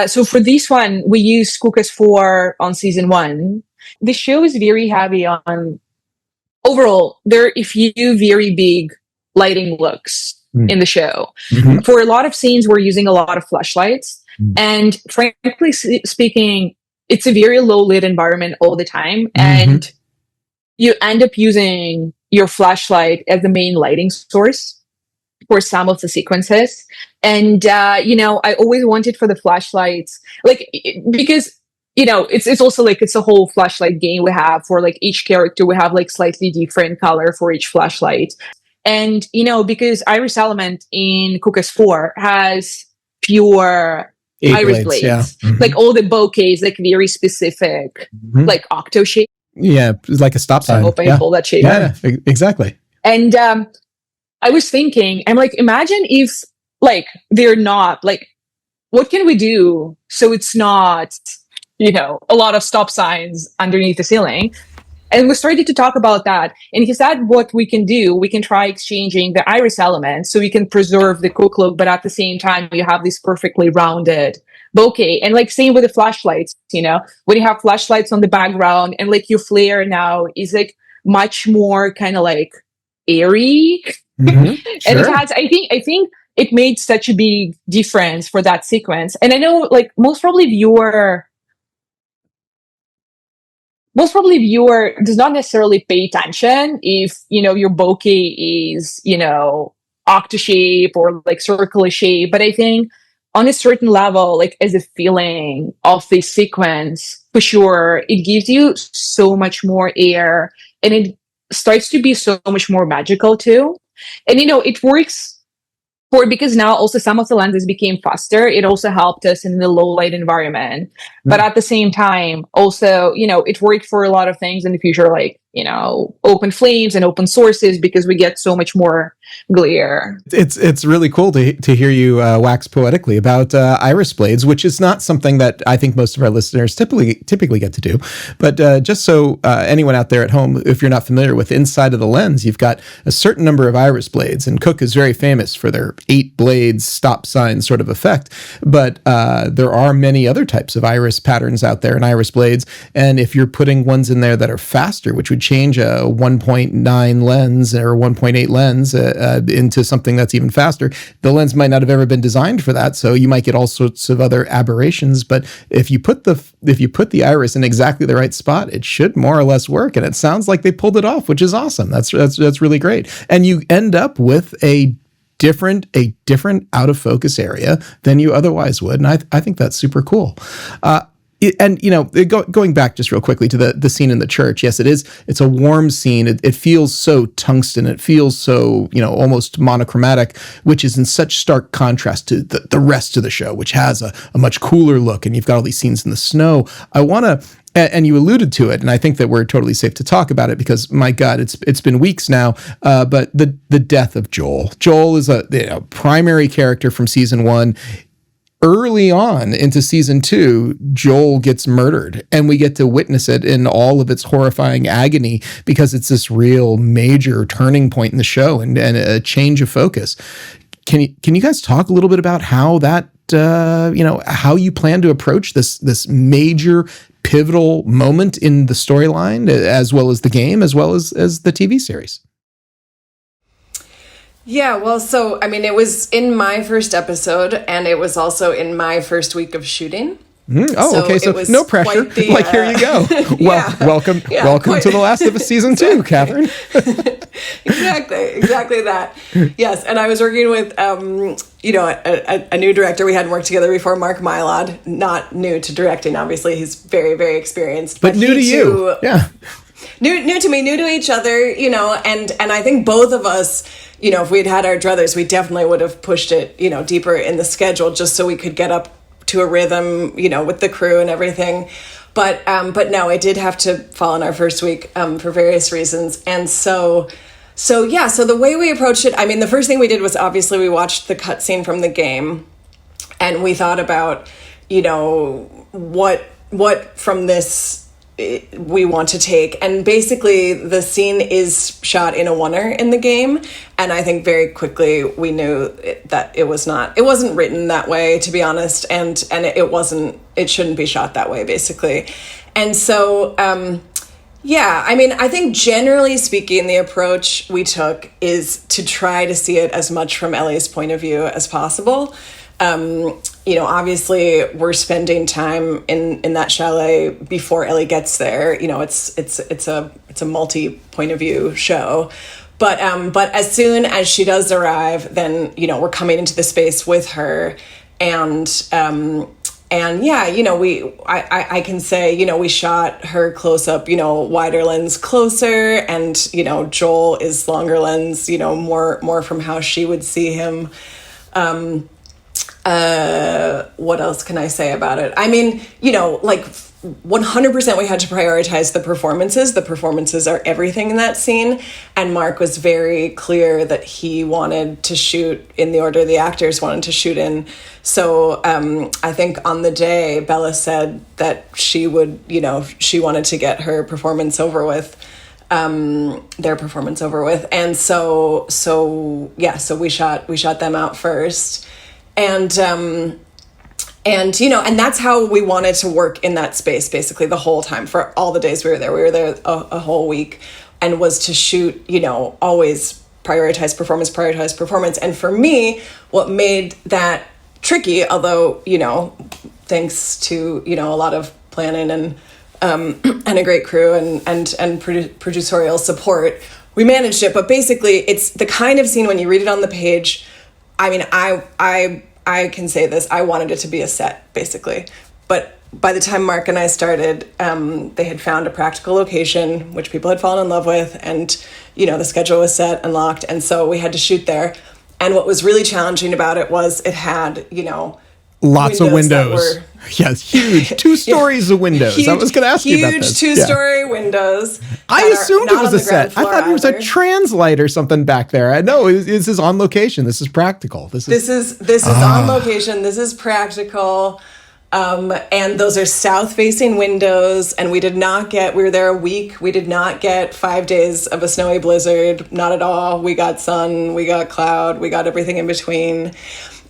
So for this one, we used Kukas 4 on season 1. The show is very heavy on overall. There are a few very big lighting looks in the show. Mm-hmm. For a lot of scenes, we're using a lot of flashlights. And frankly speaking, it's a very low lit environment all the time. And you end up using your flashlight as the main lighting source for some of the sequences. And, I always wanted for the flashlights, like, because, it's also like, it's a whole flashlight game we have for like each character. We have like slightly different color for each flashlight. And, because Iris Element in Kukas 4 has pure iris blades, like all the bokehs, like very specific, like octo shape. Yeah, like a stop sign. I hope I pull that shape. Yeah, exactly. And I was thinking, I'm like, imagine if like they're not like, what can we do so it's not, a lot of stop signs underneath the ceiling? And we started to talk about that. And he said, what we can do, we can try exchanging the iris element so we can preserve the Cook look, but at the same time, you have this perfectly rounded bokeh. And like same with the flashlights, when you have flashlights on the background and like your flare now is like much more kind of like airy. And it has, I think it made such a big difference for that sequence. And I know like most probably viewer does not necessarily pay attention if, your bokeh is, octo shape or like circular shape. But I think on a certain level, like as a feeling of the sequence, for sure, it gives you so much more air, and it starts to be so much more magical too. And it works because now also some of the lenses became faster. It also helped us in the low light environment. But at the same time, also, it worked for a lot of things in the future, like, open flames and open sources, because we get so much more glare. It's really cool to hear you wax poetically about iris blades, which is not something that I think most of our listeners typically get to do. But just so anyone out there at home, if you're not familiar with inside of the lens, you've got a certain number of iris blades, and Cooke is very famous for their 8 blades stop sign sort of effect. But there are many other types of iris patterns out there and iris blades. And if you're putting ones in there that are faster, which would change a 1.9 lens or 1.8 lens into something that's even faster, the lens might not have ever been designed for that. So you might get all sorts of other aberrations. But if you put the iris in exactly the right spot, it should more or less work. And it sounds like they pulled it off, which is awesome. That's really great. And you end up with a different out of focus area than you otherwise would. And I think that's super cool. And, going back just real quickly to the scene in the church. Yes, it's a warm scene. It feels so tungsten. It feels so, almost monochromatic, which is in such stark contrast to the rest of the show, which has a much cooler look. And you've got all these scenes in the snow. I want to, and you alluded to it, and I think that we're totally safe to talk about it because, my God, it's been weeks now. But the death of Joel. Joel is a primary character from season 1. Early on into season 2, Joel gets murdered, and we get to witness it in all of its horrifying agony because it's this real major turning point in the show and a change of focus. Can you guys talk a little bit about how that how you plan to approach this major pivotal moment in the storyline, as well as the game, as well as the TV series? Yeah, well, so, it was in my first episode, and it was also in my first week of shooting. Okay, so no pressure. Here you go. Welcome to the last of season 2, Catherine. Exactly that. Yes, and I was working with, a new director. We hadn't worked together before, Mark Mylod. Not new to directing, obviously. He's very, very experienced. But new to you. Yeah. New to me, new to each other, and I think both of us, if we'd had our druthers, we definitely would have pushed it, deeper in the schedule just so we could get up to a rhythm, with the crew and everything. But no, it did have to fall in our first week for various reasons. And so the way we approached it, the first thing we did was obviously we watched the cutscene from the game, and we thought about, what from this we want to take. And basically the scene is shot in a oneer in the game, and I think very quickly we knew that it wasn't written that way, to be honest, and it shouldn't be shot that way, basically. And so I think generally speaking, the approach we took is to try to see it as much from Ellie's point of view as possible. Obviously we're spending time in that chalet before Ellie gets there. It's a multi point of view show, but as soon as she does arrive, then, we're coming into the space with her, and I can say, we shot her close up, wider lens closer, and, Joel is longer lens, more from how she would see him. What else can I say about it? 100% we had to prioritize the performances. The performances are everything in that scene. And Mark was very clear that he wanted to shoot in the order the actors wanted to shoot in. So I think on the day, Bella said that she would, she wanted to get her performance over with. Their performance over with. And so we shot them out first. And that's how we wanted to work in that space, basically the whole time, for all the days we were there. We were there a whole week, and was to shoot, always prioritize performance. And for me, what made that tricky, although, thanks to, a lot of planning and a great crew and producerial support, we managed it. But basically, it's the kind of scene when you read it on the page. I I can say this, I wanted it to be a set, basically. But by the time Mark and I started, they had found a practical location, which people had fallen in love with, and, the schedule was set and locked, and so we had to shoot there. And what was really challenging about it was it had, lots of windows. Yes, huge. 2 stories of windows. Huge, I was going to ask you about this. Huge 2-story windows. I assumed it was a set. I thought it was a translite or something back there. I know this is on location. This is practical. This is on location. This is practical. And those are south-facing windows. And we were there a week. We did not get 5 days of a snowy blizzard. Not at all. We got sun, we got cloud, we got everything in between.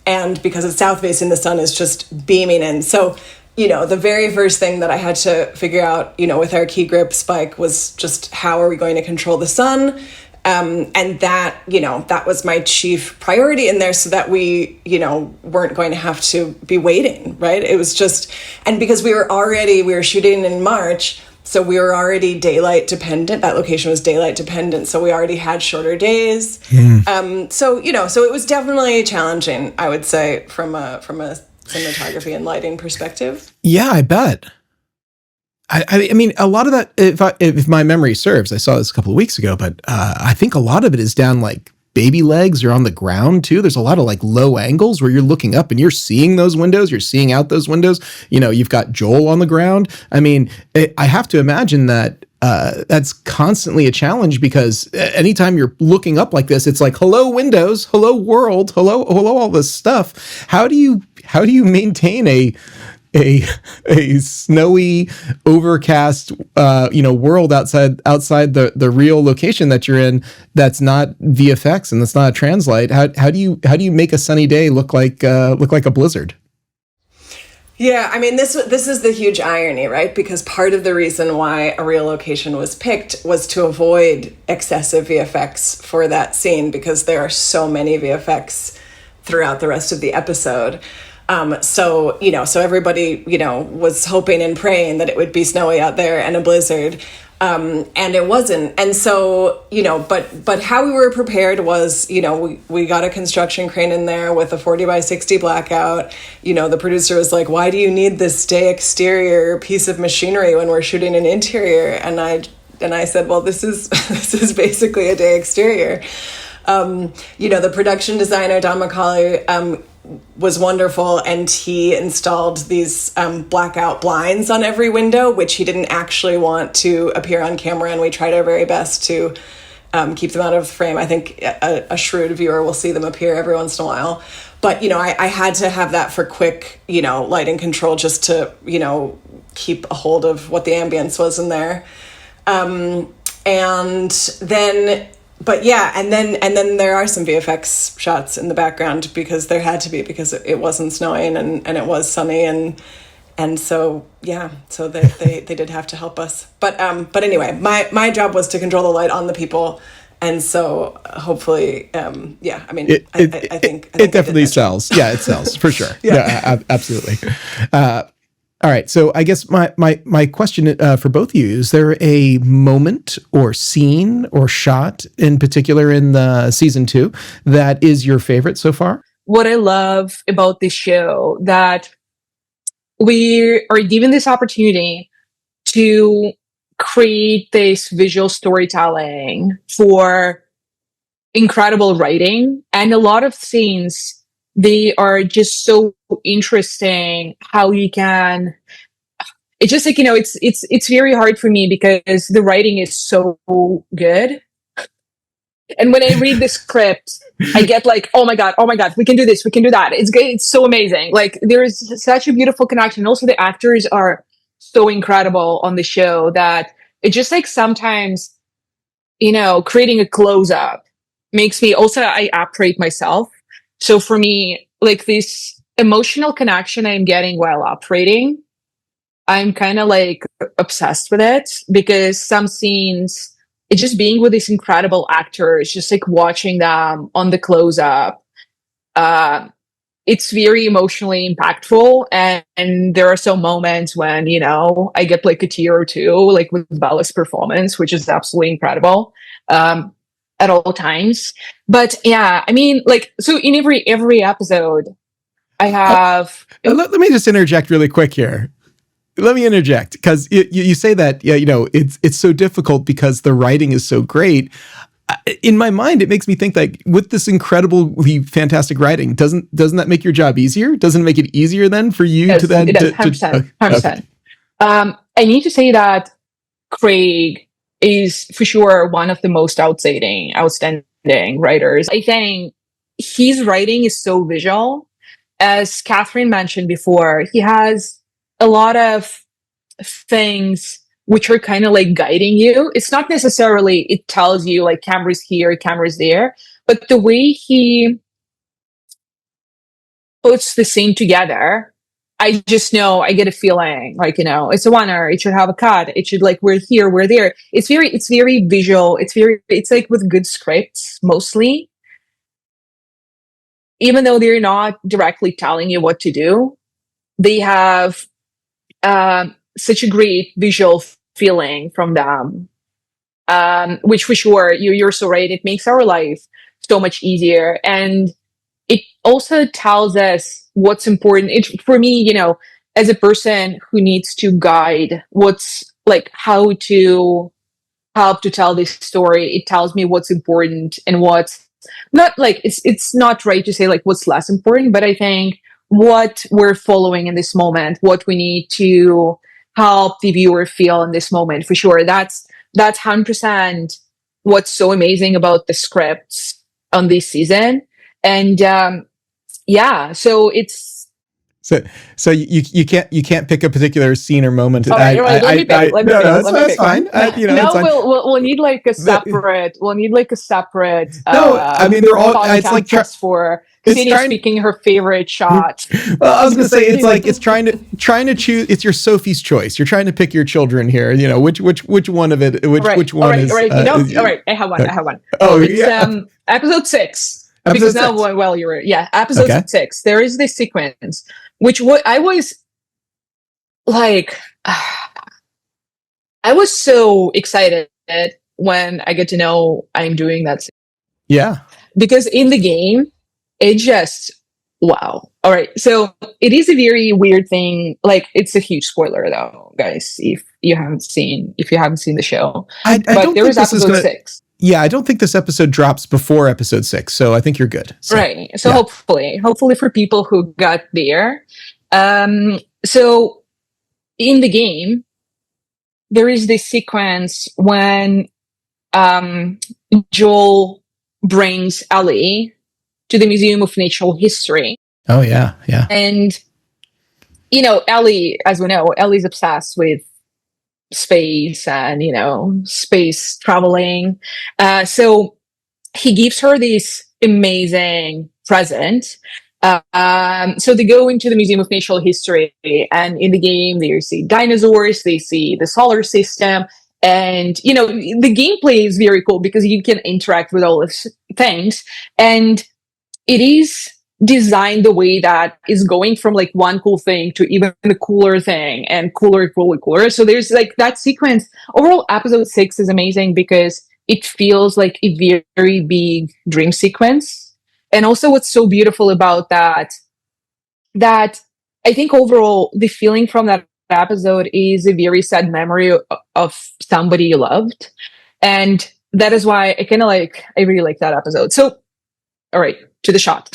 And because it's south facing, the sun is just beaming in. So, the very first thing that I had to figure out, with our key grip spike was just how are we going to control the sun? And that, that was my chief priority in there so that we, weren't going to have to be waiting, right? It was just, and because we were shooting in March, so we were already daylight dependent. That location was daylight dependent. So we already had shorter days. So it was definitely challenging, I would say, from a cinematography and lighting perspective. Yeah, I bet. I mean, a lot of that, if my memory serves, I saw this a couple of weeks ago, but I think a lot of it is down like baby legs or on the ground too. There's a lot of like low angles where you're looking up and you're seeing those windows, you're seeing out those windows. You've got Joel on the ground. I mean, I have to imagine that that's constantly a challenge because anytime you're looking up like this, it's like, hello windows, hello world, hello all this stuff. How do you maintain a snowy, overcast, world outside the real location that you're in? That's not VFX and that's not a translate. How do you make a sunny day look like a blizzard? Yeah, I mean, this is the huge irony, right? Because part of the reason why a real location was picked was to avoid excessive VFX for that scene because there are so many VFX throughout the rest of the episode. So everybody, was hoping and praying that it would be snowy out there and a blizzard. And it wasn't. And so, but how we were prepared was, we got a construction crane in there with a 40x60 blackout. The producer was like, why do you need this day exterior piece of machinery when we're shooting an interior? And I said, well, this is basically a day exterior. The production designer, Don McCauley, was wonderful, and he installed these blackout blinds on every window, which he didn't actually want to appear on camera, and we tried our very best to keep them out of frame. I think a shrewd viewer will see them appear every once in a while. But, I had to have that for quick, lighting control just to, keep a hold of what the ambience was in there. And then... But yeah, and then there are some VFX shots in the background because there had to be because it wasn't snowing and it was sunny and so yeah, so they did have to help us. But anyway, my job was to control the light on the people, and so hopefully I mean I think it definitely sells. Yeah, it sells for sure. Yeah, absolutely. All right. So I guess my question for both of you, is there a moment or scene or shot in particular in the season 2 that is your favorite so far? What I love about this show that we are given this opportunity to create this visual storytelling for incredible writing, and a lot of scenes, they are just so interesting how you can, it's just like, it's very hard for me because the writing is so good. And when I read the script, I get like, oh my God, we can do this, we can do that. It's great. It's so amazing. Like there is such a beautiful connection. Also the actors are so incredible on the show that it just like sometimes, creating a close up makes me also, I appreciate myself. So for me, like this emotional connection I'm getting while operating, I'm kind of like obsessed with it because some scenes, it's just being with these incredible actors, just like watching them on the close up. It's very emotionally impactful. And there are some moments when, I get like a tear or two, like with Bella's performance, which is absolutely incredible. At all times. But yeah, I mean, like, so in every episode, I have. Let me just interject really quick here. Let me interject because you say that, yeah, it's so difficult because the writing is so great. In my mind, it makes me think like with this incredibly fantastic writing, doesn't that make your job easier? Doesn't it make it easier then for you to then? It does, 100%. 100%. I need to say that Craig is for sure one of the most outstanding writers. I think his writing is so visual. As Catherine mentioned before, he has a lot of things which are kind of like guiding you. It's not necessarily, it tells you like cameras here, cameras there, but the way he puts the scene together, I just know, I get a feeling like, it's a one-er, it should have a cut, it should like, we're here, we're there. It's very visual. It's like with good scripts mostly. Even though they're not directly telling you what to do, they have such a great visual feeling from them, which for sure, you're so right. It makes our life so much easier. And it also tells us what's important. For me, as a person who needs to guide what's like how to help to tell this story, it tells me what's important and what's not. Like it's not right to say like what's less important, but I think what we're following in this moment, what we need to help the viewer feel in this moment, for sure. That's 100% what's so amazing about the scripts on this season. And so it's so you can't pick a particular scene or moment. All right, let me pick. That's fine. We'll need like a separate. No, I mean they're all. It's like just for Ksenia speaking her favorite shot. Well, I was gonna say it's like it's trying to choose. It's your Sophie's choice. You're trying to pick your children here. Which one of it? Which one is? All right. I have one. Oh, it's episode 6. Because now, well, episode 6. There is this sequence, which I was like, I was so excited when I get to know I'm doing that. Yeah. Because in the game, it just, wow. All right. So it is a very weird thing. Like, it's a huge spoiler though, guys, if you haven't seen the show. I don't there think was this episode is 6. Yeah, I don't think this episode drops before episode 6, so I think you're good. So, right. So hopefully for people who got there. So in the game, there is this sequence when Joel brings Ellie to the Museum of Natural History. Oh yeah. And Ellie, as we know, Ellie's obsessed with space and space traveling, so he gives her this amazing present. So they go into the Museum of Natural History, and in the game they see dinosaurs, they see the solar system, and the gameplay is very cool because you can interact with all these things, and it is designed the way that is going from like one cool thing to even a cooler thing and cooler. So there's like that sequence. Overall, episode 6 is amazing because it feels like a very, very big dream sequence. And also what's so beautiful about that I think overall the feeling from that episode is a very sad memory of somebody you loved. And that is why I really like that episode. So, all right, to the shot.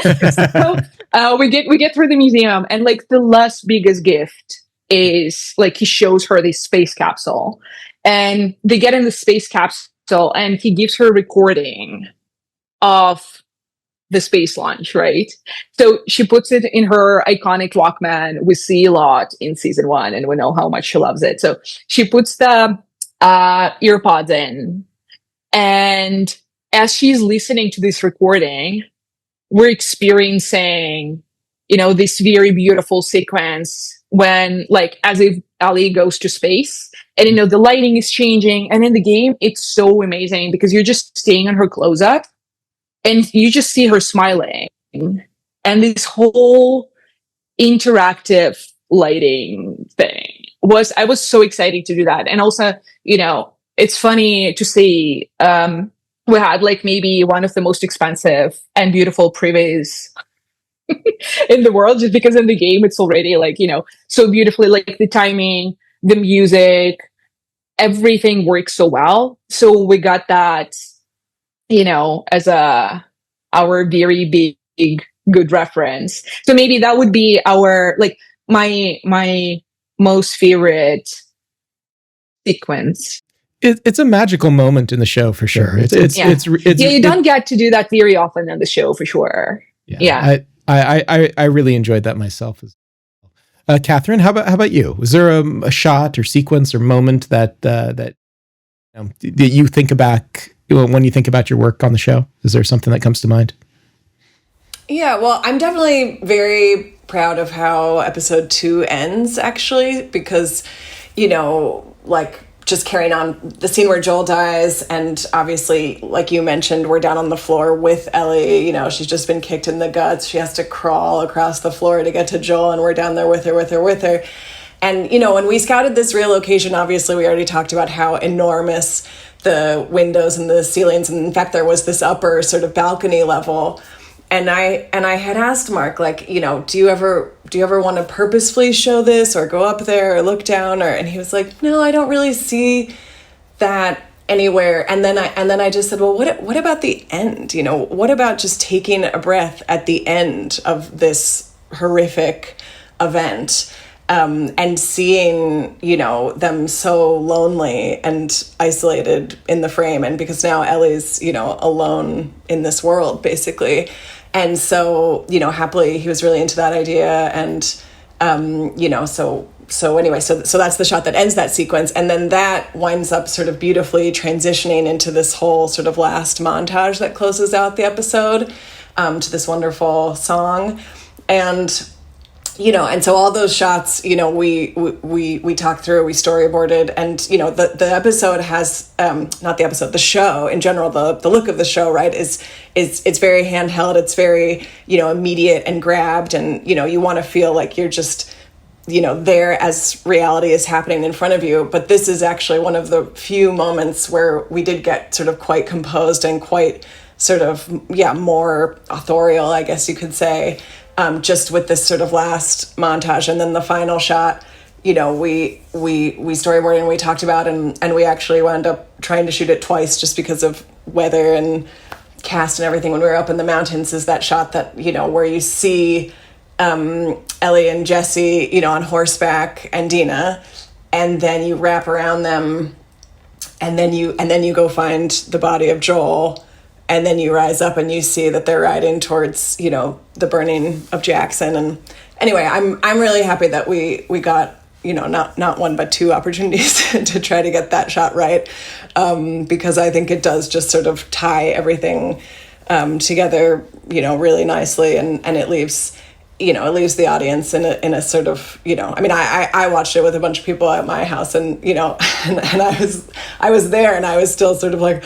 So we get through the museum, and like the last biggest gift is like he shows her this space capsule, and they get in the space capsule, and he gives her a recording of the space launch, right? So she puts it in her iconic Druckmann. We see a lot in season 1, and we know how much she loves it. So she puts the earpods in, and as she's listening to this recording, we're experiencing, this very beautiful sequence when, like, as if Ellie goes to space, and, the lighting is changing. And in the game, it's so amazing because you're just staying on her close-up, and you just see her smiling. And this whole interactive lighting thing I was so excited to do that. And also, it's funny to see, we had like maybe one of the most expensive and beautiful previews in the world, just because in the game it's already like, so beautifully, like the timing, the music, everything works so well. So we got that, as our very big good reference. So maybe that would be our, like, my most favorite sequence. It's a magical moment in the show for sure. You don't get to do that very often in the show for sure. Yeah. I really enjoyed that myself. Catherine, how about you? Was there a shot or sequence or moment that you think back when you think about your work on the show? Is there something that comes to mind? Yeah, well, I'm definitely very proud of how episode 2 ends, actually, because, like, just carrying on the scene where Joel dies, and obviously, like you mentioned, we're down on the floor with Ellie. She's just been kicked in the guts. She has to crawl across the floor to get to Joel, and we're down there with her. And, when we scouted this real location, obviously, we already talked about how enormous the windows and the ceilings, and in fact, there was this upper sort of balcony level. And I had asked Mark, like, do you ever want to purposefully show this or go up there or look down? And he was like, no, I don't really see that anywhere. And then I just said, well, what about the end? What about just taking a breath at the end of this horrific event? And seeing, them so lonely and isolated in the frame. And because now Ellie's, alone in this world, basically. And so, happily, he was really into that idea. And, so anyway, so that's the shot that ends that sequence. And then that winds up sort of beautifully transitioning into this whole sort of last montage that closes out the episode, to this wonderful song. And and so all those shots, we talked through, we storyboarded, and, the episode has, not the episode, the show in general, the look of the show, right, is it's very handheld. It's very, immediate and grabbed. And, you want to feel like you're just, there as reality is happening in front of you. But this is actually one of the few moments where we did get sort of quite composed and quite sort of, more authorial, I guess you could say. Just with this sort of last montage, and then the final shot, we storyboarded and we talked about, and we actually wound up trying to shoot it twice just because of weather and cast and everything when we were up in the mountains, is that shot that, where you see Ellie and Jesse, on horseback, and Dina, and then you wrap around them, and then you go find the body of Joel. And then you rise up and you see that they're riding towards, the burning of Jackson. And anyway, I'm really happy that we got, not one but two opportunities to try to get that shot right, because I think it does just sort of tie everything together, really nicely, and it leaves the audience in a sort of, I watched it with a bunch of people at my house, and, and I was there, and I was still sort of like,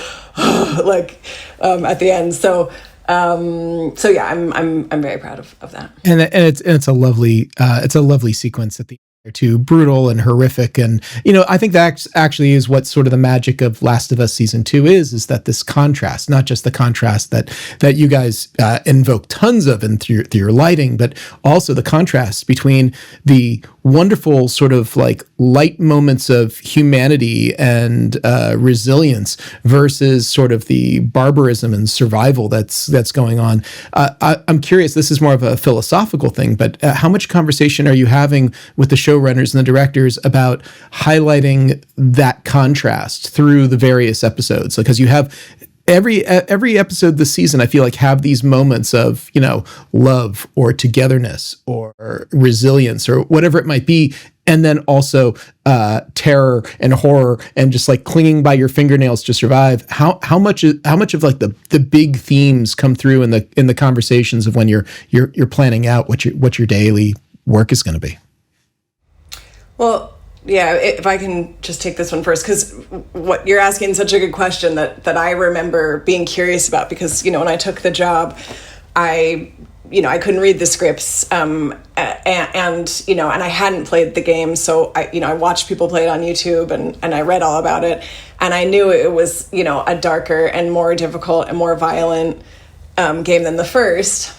at the end. So yeah, I'm very proud of that. And it's a lovely sequence at the too, brutal and horrific. And, I think that actually is what sort of the magic of Last of Us season 2 is that this contrast, not just the contrast that you guys invoke tons of and through your lighting, but also the contrast between the wonderful sort of like light moments of humanity and resilience versus sort of the barbarism and survival that's going on. I'm curious, this is more of a philosophical thing, but how much conversation are you having with the showrunners and the directors about highlighting that contrast through the various episodes? Because you have every episode this season, I feel like, have these moments of, love or togetherness or resilience or whatever it might be. And then also terror and horror and just like clinging by your fingernails to survive. How much of like the big themes come through in the conversations of when you're planning out what your daily work is going to be? Well, yeah, if I can just take this one first, because what you're asking is such a good question that I remember being curious about, because, when I took the job, I couldn't read the scripts, and I hadn't played the game. So I watched people play it on YouTube, and I read all about it, and I knew it was, a darker and more difficult and more violent game than the first.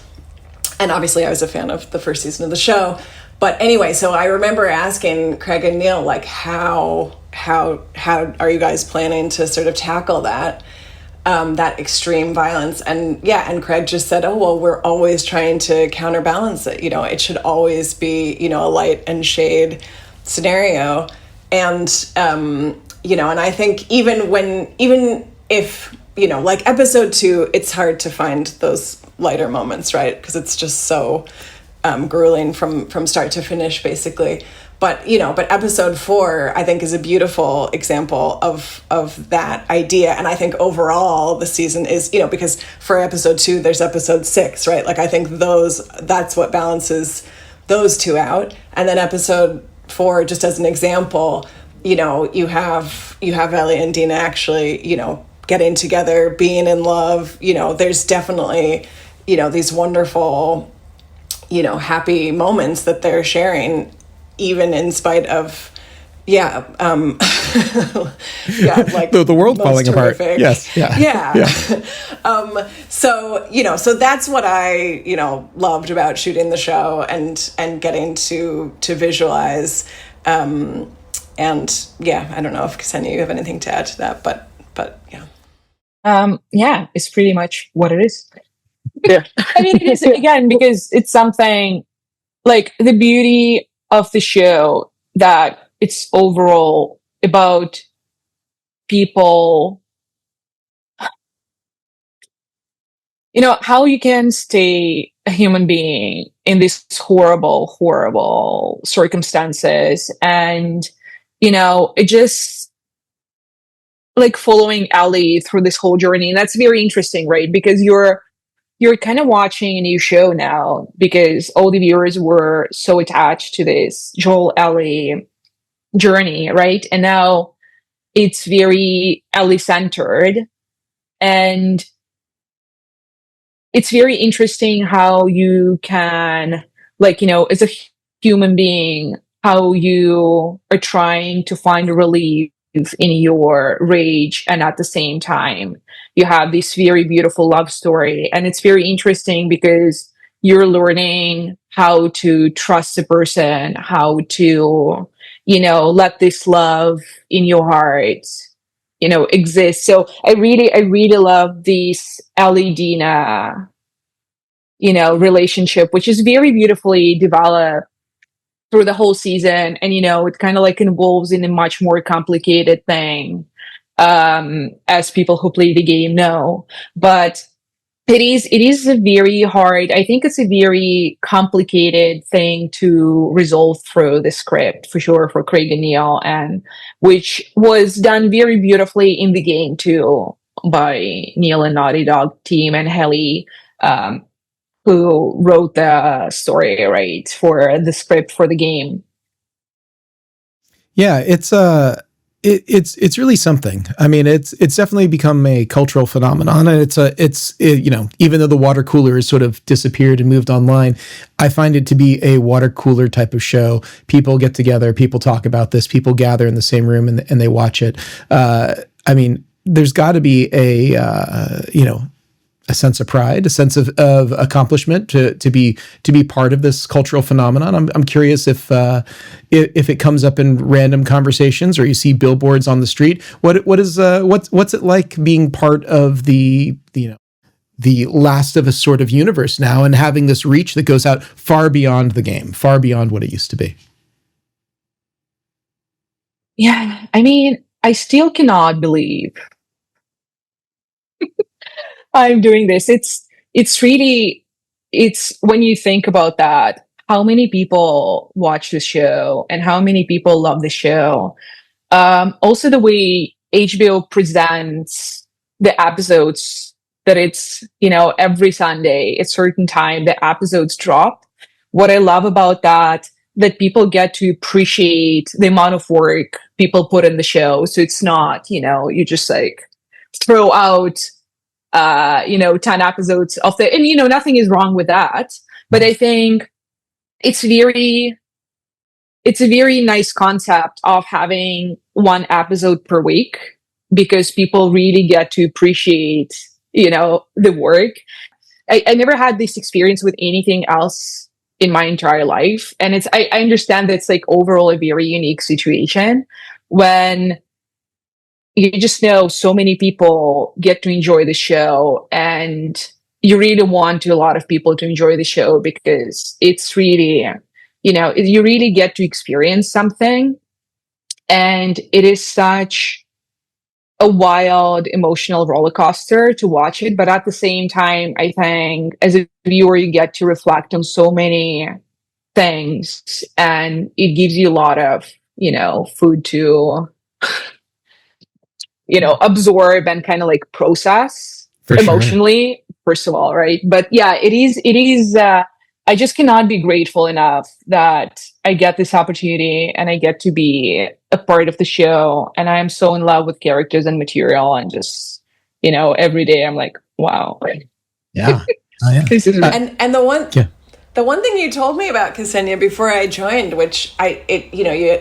And obviously I was a fan of the first season of the show. But anyway, so I remember asking Craig and Neil, like, how are you guys planning to sort of tackle that extreme violence? And Craig just said, oh, well, we're always trying to counterbalance it. It should always be, a light and shade scenario. And, and I think even if, like episode 2, it's hard to find those lighter moments, right? Because it's just so grueling from start to finish, basically. But episode 4, I think, is a beautiful example of that idea. And I think overall the season is, because for episode 2, there's episode 6, right? Like, I think that's what balances those two out. And then episode 4, just as an example, you have Ellie and Dina actually, getting together, being in love. There's definitely, these wonderful, happy moments that they're sharing, even in spite of, like the world falling apart. Yes. Yeah. So that's what I, loved about shooting the show and getting to visualize. And I don't know if Ksenia, you have anything to add to that, but yeah. It's pretty much what it is. Yeah. I mean, it is, again, because it's something like the beauty of the show, that it's overall about people, how you can stay a human being in these horrible circumstances. And, it just, like, following Ellie through this whole journey. And that's very interesting, right? Because you're kind of watching a new show now, because all the viewers were so attached to this Joel Ellie journey, right? And now it's very Ellie centered. And it's very interesting how you can, like, as a human being, how you are trying to find relief in your rage, and at the same time you have this very beautiful love story. And it's very interesting because you're learning how to trust a person, how to let this love in your heart exist. So I really love this Ellie Dina relationship, which is very beautifully developed through the whole season. And it kind of like involves in a much more complicated thing, as people who play the game know. But it is a very hard, I think it's a very complicated thing to resolve through the script, for sure, for Craig and Neil, and which was done very beautifully in the game too, by Neil and Naughty Dog team, and Helly, who wrote the story, right, for the script for the game. Yeah, it's really something. I mean, it's definitely become a cultural phenomenon, and it's even though the water cooler has sort of disappeared and moved online, I find it to be a water cooler type of show. People get together, people talk about this, people gather in the same room and they watch it. I mean, there's got to be a sense of pride, a sense of accomplishment to be part of this cultural phenomenon. I'm curious if it comes up in random conversations, or you see billboards on the street. What's it like being part of the Last of Us sort of universe now, and having this reach that goes out far beyond the game, far beyond what it used to be? Yeah, I mean, I still cannot believe I'm doing this. It's really, when you think about that, how many people watch the show and how many people love the show. Also the way HBO presents the episodes, that it's, every Sunday at a certain time, the episodes drop. What I love about that people get to appreciate the amount of work people put in the show. So it's not, you just like throw out 10 episodes of and nothing is wrong with that, but I think it's a very nice concept of having one episode per week, because people really get to appreciate the work. I never had this experience with anything else in my entire life. And I understand that it's like overall a very unique situation when you just know so many people get to enjoy the show, and you really want a lot of people to enjoy the show because it's really, you really get to experience something. And it is such a wild emotional roller coaster to watch it. But at the same time, I think as a viewer, you get to reflect on so many things, and it gives you a lot of, food to, absorb and kind of like process For sure. emotionally, first of all, right? But yeah, it is, I just cannot be grateful enough that I get this opportunity and I get to be a part of the show. And I am so in love with characters and material, and just, every day I'm like, wow. Yeah. Oh, yeah. This is And the one Yeah. the one thing you told me about Ksenia before I joined, which I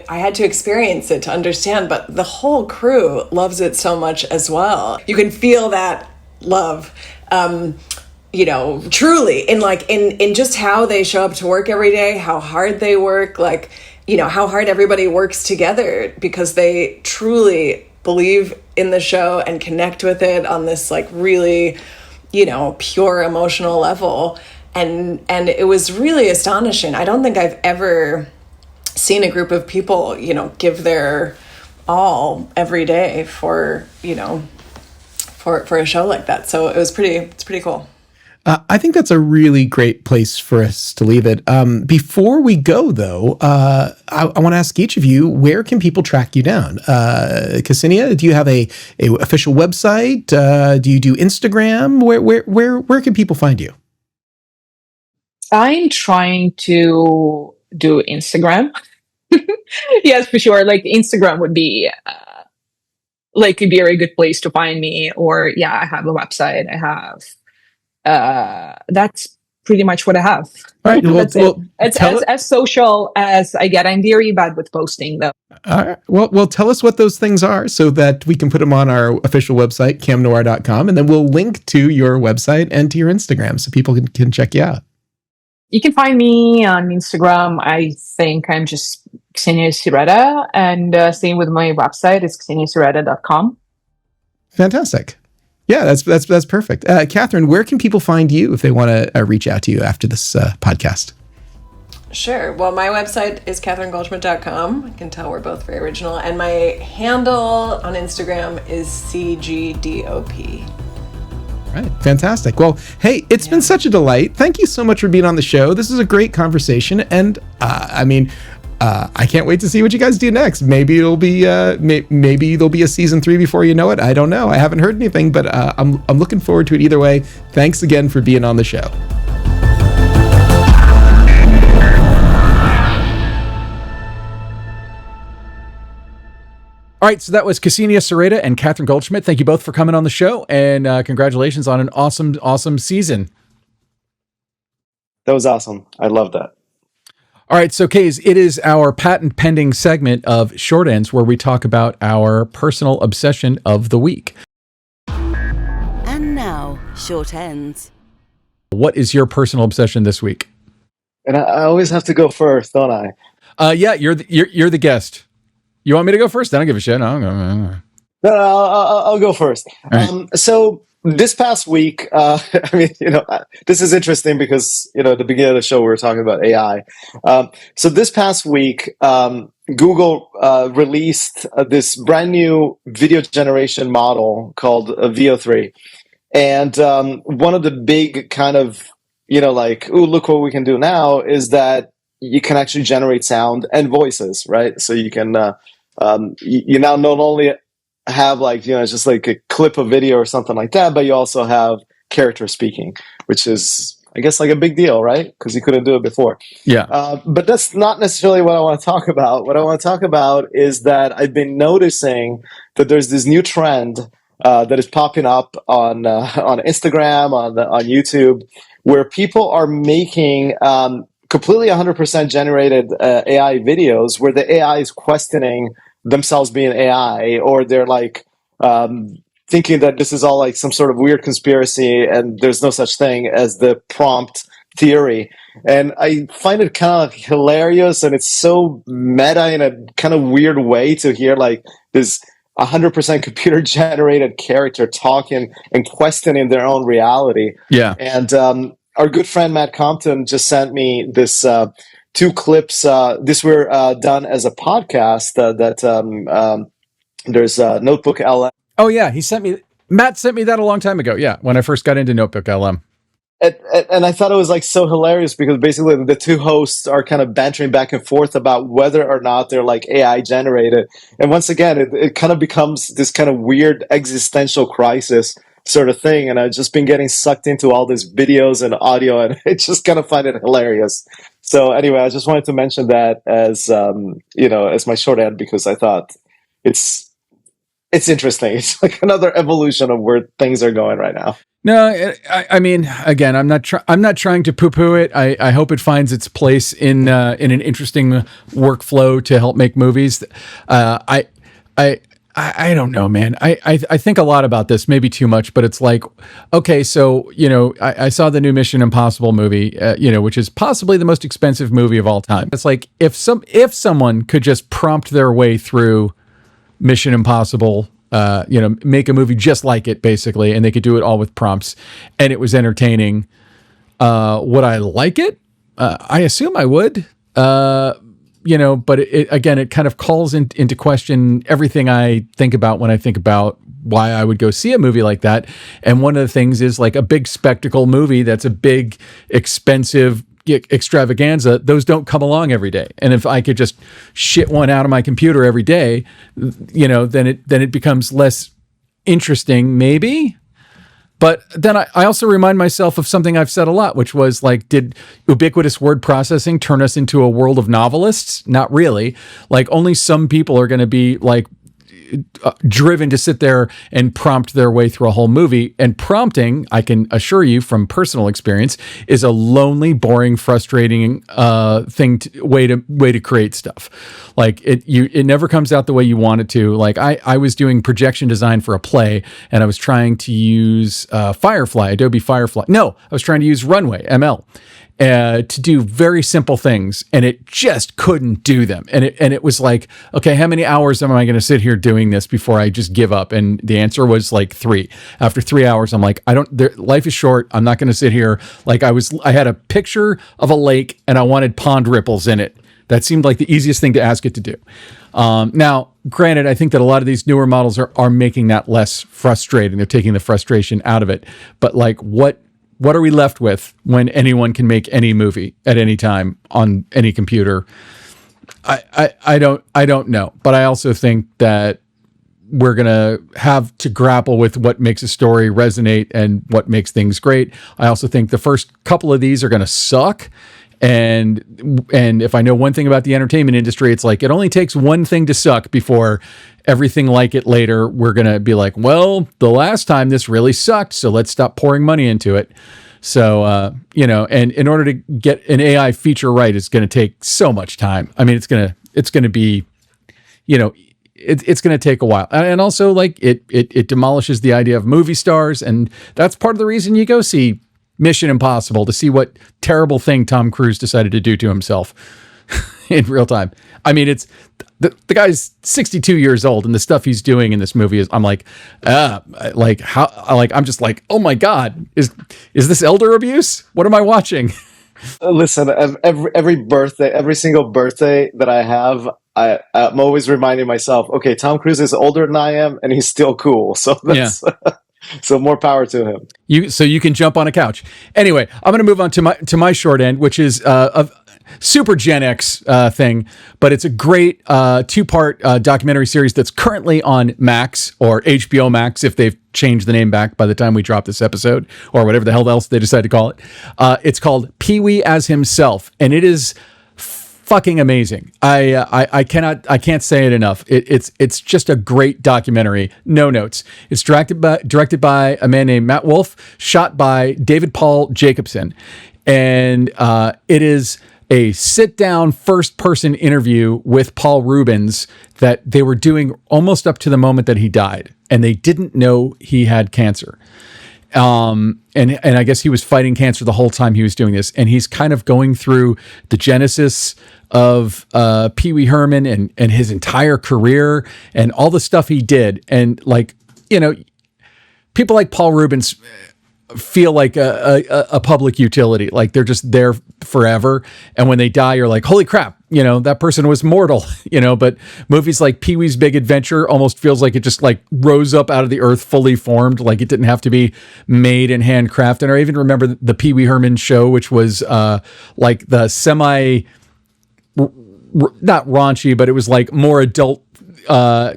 had to experience it to understand, but the whole crew loves it so much as well. You can feel that love, truly in just how they show up to work every day, how hard they work, like, how hard everybody works together because they truly believe in the show and connect with it on this like really, pure emotional level. And it was really astonishing. I don't think I've ever seen a group of people, give their all every day for a show like that. So it's pretty cool. I think that's a really great place for us to leave it. Before we go, though, I want to ask each of you, where can people track you down? Ksenia, do you have a official website? Do you do Instagram? Where can people find you? I'm trying to do Instagram. Yes, for sure. Like Instagram would be like a very good place to find me. Or yeah, I have a website. I have that's pretty much what I have. All right. That's it. It's as social as I get. I'm very bad with posting though. All right. Well, tell us what those things are so that we can put them on our official website, camnoir.com, and then we'll link to your website and to your Instagram so people can check you out. You can find me on Instagram. I think I'm just Ksenia Sereda, and same with my website. It's kseniasereda.com. Fantastic. Yeah, that's perfect. Catherine, where can people find you if they want to reach out to you after this podcast? Sure. Well, my website is catherinegoldschmidt.com. I can tell we're both very original. And my handle on Instagram is CGDOP. Right. Fantastic. Well, hey, it's been such a delight. Thank you so much for being on the show. This is a great conversation. And I can't wait to see what you guys do next. Maybe it'll be maybe there'll be a season 3 before you know it. I don't know. I haven't heard anything, but I'm looking forward to it either way. Thanks again for being on the show. All right, so that was Ksenia Sereda and Catherine Goldschmidt. Thank you both for coming on the show, and congratulations on an awesome season. That was awesome. I love that. All right, so Kays, it is our patent pending segment of Short Ends where we talk about our personal obsession of the week. And now, Short Ends. What is your personal obsession this week? And I always have to go first, don't I? Yeah, you're the guest. You want me to go first? I don't give a shit. No, I'll go first. Right. So this past week, this is interesting because, at the beginning of the show, we were talking about AI. So this past week, Google released this brand new video generation model called VO3. And one of the big kind of, ooh, look what we can do now is that you can actually generate sound and voices, right? So you can... you now not only have just like a clip of video or something like that, but you also have character speaking, which is, I guess, like a big deal, right? Because you couldn't do it before. Yeah. But that's not necessarily what I want to talk about. What I want to talk about is that I've been noticing that there's this new trend that is popping up on Instagram, on YouTube, where people are making completely 100% generated AI videos where the AI is questioning themselves being AI, or they're like thinking that this is all like some sort of weird conspiracy and there's no such thing as the prompt theory. And I find it kind of hilarious, and it's so meta in a kind of weird way to hear like this 100% computer generated character talking and questioning their own reality. Yeah. And our good friend Matt Compton just sent me this two clips. These were done as a podcast that there's Notebook LM. Oh yeah, Matt sent me that a long time ago. Yeah, when I first got into Notebook LM. And I thought it was like so hilarious because basically the two hosts are kind of bantering back and forth about whether or not they're like AI generated. And once again, it kind of becomes this kind of weird existential crisis sort of thing. And I've just been getting sucked into all these videos and audio, and I just kind of find it hilarious. So anyway, I just wanted to mention that as, as my short end, because I thought it's interesting. It's like another evolution of where things are going right now. No, I mean, again, I'm not trying to poo-poo it. I hope it finds its place in an interesting workflow to help make movies. I don't know, man. I think a lot about this, maybe too much, but it's like, okay, so I saw the new Mission Impossible movie, which is possibly the most expensive movie of all time. It's like if someone could just prompt their way through Mission Impossible. Make a movie just like it, basically, and they could do it all with prompts, and it was entertaining. Would I like it? I assume I would. But it kind of calls into question everything I think about when I think about why I would go see a movie like that. And one of the things is like a big spectacle movie that's a big, expensive extravaganza. Those don't come along every day. And if I could just shit one out of my computer every day, then it becomes less interesting, maybe. But then I also remind myself of something I've said a lot, which was like, did ubiquitous word processing turn us into a world of novelists? Not really. Like, only some people are going to be like driven to sit there and prompt their way through a whole movie. And prompting, I can assure you from personal experience, is a lonely, boring, frustrating way to create stuff. Like it never comes out the way you want it to. Like I was doing projection design for a play, and I was trying to use Adobe Firefly. No, I was trying to use Runway ML. To do very simple things, and it just couldn't do them. And it was like, okay, how many hours am I going to sit here doing this before I just give up? And the answer was like 3. After 3 hours, I'm like, life is short. I'm not going to sit here. Like I had a picture of a lake, and I wanted pond ripples in it. That seemed like the easiest thing to ask it to do. Now, granted, I think that a lot of these newer models are making that less frustrating. They're taking the frustration out of it. But like, what are we left with when anyone can make any movie at any time on any computer? I don't know. But I also think that we're going to have to grapple with what makes a story resonate and what makes things great. I also think the first couple of these are going to suck. And if I know one thing about the entertainment industry, it's like it only takes one thing to suck before everything like it later, we're going to be like, well, the last time this really sucked, so let's stop pouring money into it. So, and in order to get an AI feature right, it's going to take so much time. I mean, it's going to be, it's going to take a while. And also, like, it demolishes the idea of movie stars, and that's part of the reason you go see Mission Impossible, to see what terrible thing Tom Cruise decided to do to himself in real time. I mean, it's the guy's 62 years old, and the stuff he's doing in this movie is, I'm like, I'm just like, oh my God, is this elder abuse? What am I watching? Listen, every single birthday that I have, I'm always reminding myself, okay, Tom Cruise is older than I am, and he's still cool. So that's, so more power to him. You can jump on a couch. Anyway, I'm going to move on to my short end, which is a super Gen X thing, but it's a great 2-part documentary series that's currently on Max, or HBO Max if they've changed the name back by the time we drop this episode, or whatever the hell else they decide to call it. It's called Pee-wee as Himself, and it is fucking amazing. I can't say it enough. It's just a great documentary. No notes. It's directed by a man named Matt Wolf, shot by David Paul Jacobson, and it is a sit-down first-person interview with Paul Rubens that they were doing almost up to the moment that he died, and they didn't know he had cancer. And I guess he was fighting cancer the whole time he was doing this, and he's kind of going through the genesis of Pee Wee Herman and his entire career and all the stuff he did. And like, you know, people like Paul Rubens feel like a public utility, like they're just there forever. And when they die, you're like, holy crap, you know, that person was mortal, you know. But movies like Pee-wee's Big Adventure almost feels like it just like rose up out of the earth fully formed, like it didn't have to be made and handcrafted. And I even remember the Pee Wee Herman show, which was like the not raunchy, but it was like more adult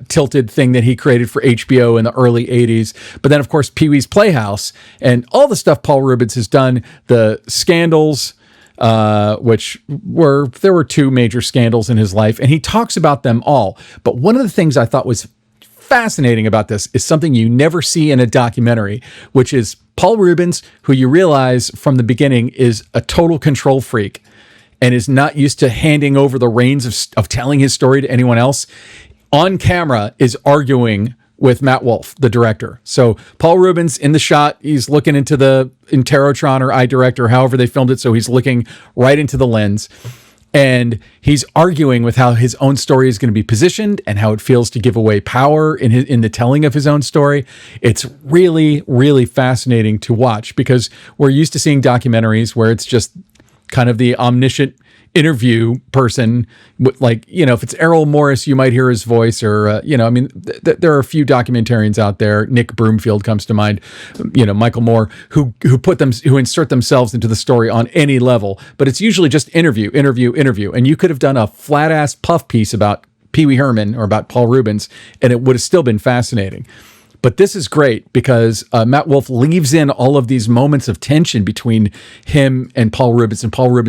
tilted thing that he created for HBO in the early 80s. But then, of course, Pee-wee's Playhouse and all the stuff Paul Rubens has done, the scandals, which there were 2 major scandals in his life, and he talks about them all. But one of the things I thought was fascinating about this is something you never see in a documentary, which is Paul Rubens, who you realize from the beginning is a total control freak and is not used to handing over the reins of telling his story to anyone else. On camera is arguing with Matt Wolf, the director. So Paul Rubens in the shot, he's looking into the Interrotron or iDirect or however they filmed it. So he's looking right into the lens and he's arguing with how his own story is going to be positioned and how it feels to give away power in the telling of his own story. It's really, really fascinating to watch because we're used to seeing documentaries where it's just kind of the omniscient interview person, like, you know, if it's Errol Morris, you might hear his voice, or you know, I mean, there are a few documentarians out there. Nick Broomfield comes to mind, you know, Michael Moore, who insert themselves into the story on any level, but it's usually just interview, and you could have done a flat ass puff piece about Pee Wee Herman or about Paul Rubens, and it would have still been fascinating. But this is great because Matt Wolf leaves in all of these moments of tension between him and Paul Rubens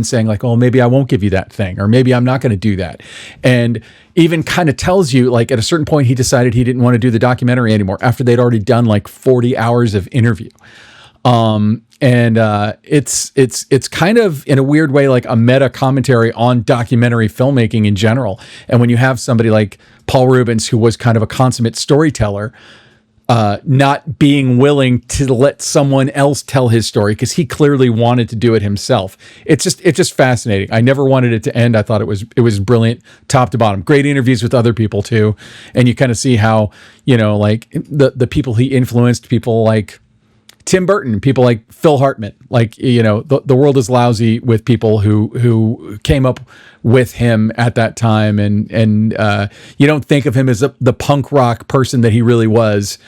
saying like, oh, maybe I won't give you that thing, or maybe I'm not going to do that. And even kind of tells you, like, at a certain point, he decided he didn't want to do the documentary anymore after they'd already done like 40 hours of interview. It's kind of in a weird way, like a meta commentary on documentary filmmaking in general. And when you have somebody like Paul Rubens, who was kind of a consummate storyteller, not being willing to let someone else tell his story because he clearly wanted to do it himself. It's just fascinating. I never wanted it to end. I thought it was brilliant, top to bottom. Great interviews with other people too, and you kind of see how, you know, like the people he influenced, people like Tim Burton, people like Phil Hartman, like, you know, the world is lousy with people who came up with him at that time, and you don't think of him as the punk rock person that he really was,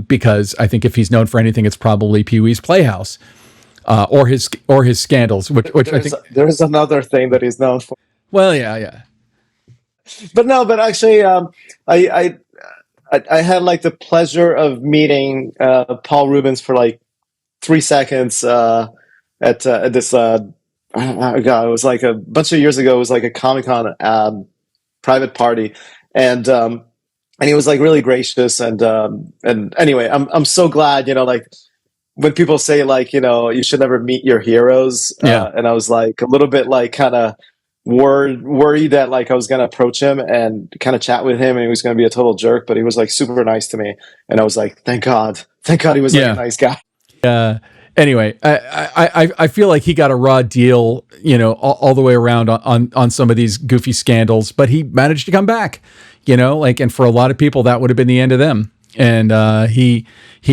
because I think if he's known for anything, it's probably Pee-wee's Playhouse, or his scandals, which I think there's another thing that he's known for. Well, yeah, but actually, I had like the pleasure of meeting Paul Rubens for like 3 seconds at this. Oh God, it was like a bunch of years ago. It was like a Comic-Con private party, and he was like really gracious. And anyway, I'm so glad, you know, like when people say like, you know, you should never meet your heroes. Yeah. And I was like a little bit like kind of worried that like I was going to approach him and kind of chat with him and he was going to be a total jerk, but he was like super nice to me. And I was like, thank God he was like a nice guy. Anyway, I feel like he got a raw deal, you know, all the way around on some of these goofy scandals, but he managed to come back, you know, like, and for a lot of people that would have been the end of them. And he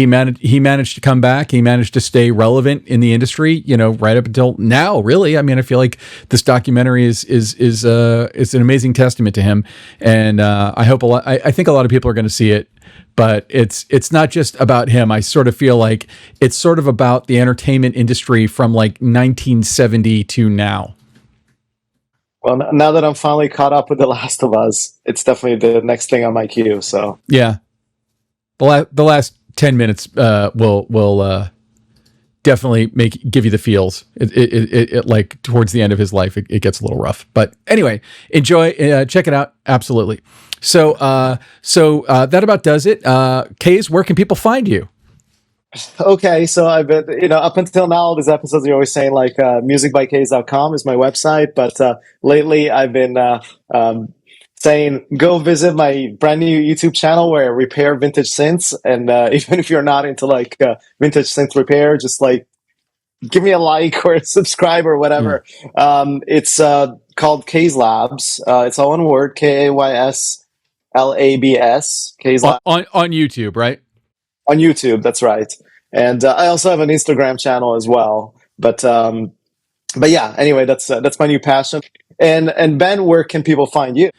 managed to come back. He managed to stay relevant in the industry, you know, right up until now. Really, I mean, I feel like this documentary is an amazing testament to him. And I think a lot of people are going to see it. But it's not just about him. I sort of feel like it's sort of about the entertainment industry from like 1970 to now. Well, now that I'm finally caught up with The Last of Us, it's definitely the next thing on my queue. So yeah, the last 10 minutes will definitely give you the feels. It like towards the end of his life, it gets a little rough. But anyway, enjoy, check it out, absolutely. So that about does it. Kays, where can people find you? Okay, so I've been, up until now, all these episodes, you're always saying like musicbycase.com is my website, but lately I've been saying go visit my brand new YouTube channel where I repair vintage synths, and even if you're not into like vintage synth repair, just like give me a like or a subscribe or whatever. It's called Kays Labs. It's all one word, KAYSLABS. Kays Labs On YouTube, right? on YouTube. That's right. And I also have an Instagram channel as well. But yeah. Anyway, that's my new passion. And Ben, where can people find you?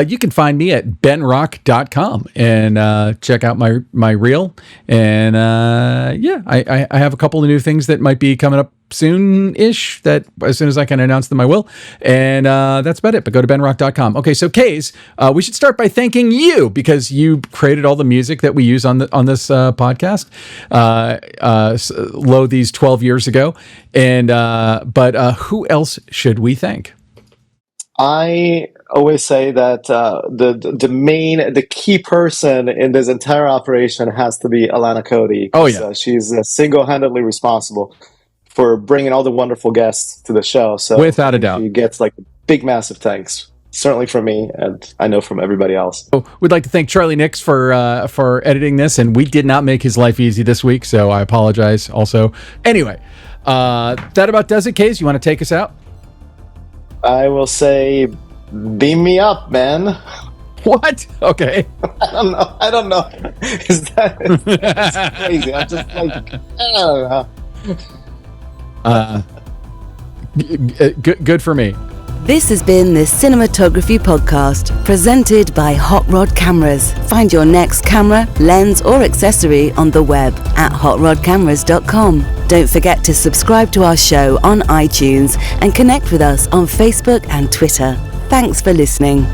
You can find me at benrock.com and check out my reel. And I have a couple of new things that might be coming up soon-ish, that as soon as I can announce them, I will. And that's about it. But go to benrock.com. Okay, so Kays, we should start by thanking you because you created all the music that we use on this podcast low these 12 years ago. And but who else should we thank? I always say that the key person in this entire operation has to be Alana Cody. Oh yeah, she's single-handedly responsible for bringing all the wonderful guests to the show. So without a doubt, she gets like big, massive thanks. Certainly from me, and I know from everybody else. So we'd like to thank Charlie Nix for editing this, and we did not make his life easy this week, so I apologize. Also, anyway, that about does it. Kays, you want to take us out? I will say, beam me up, man. What? Okay. I don't know. That's crazy. I'm just like, I don't know. Good for me. This has been the Cinematography Podcast, presented by Hot Rod Cameras. Find your next camera, lens, or accessory on the web at hotrodcameras.com. Don't forget to subscribe to our show on iTunes and connect with us on Facebook and Twitter. Thanks for listening.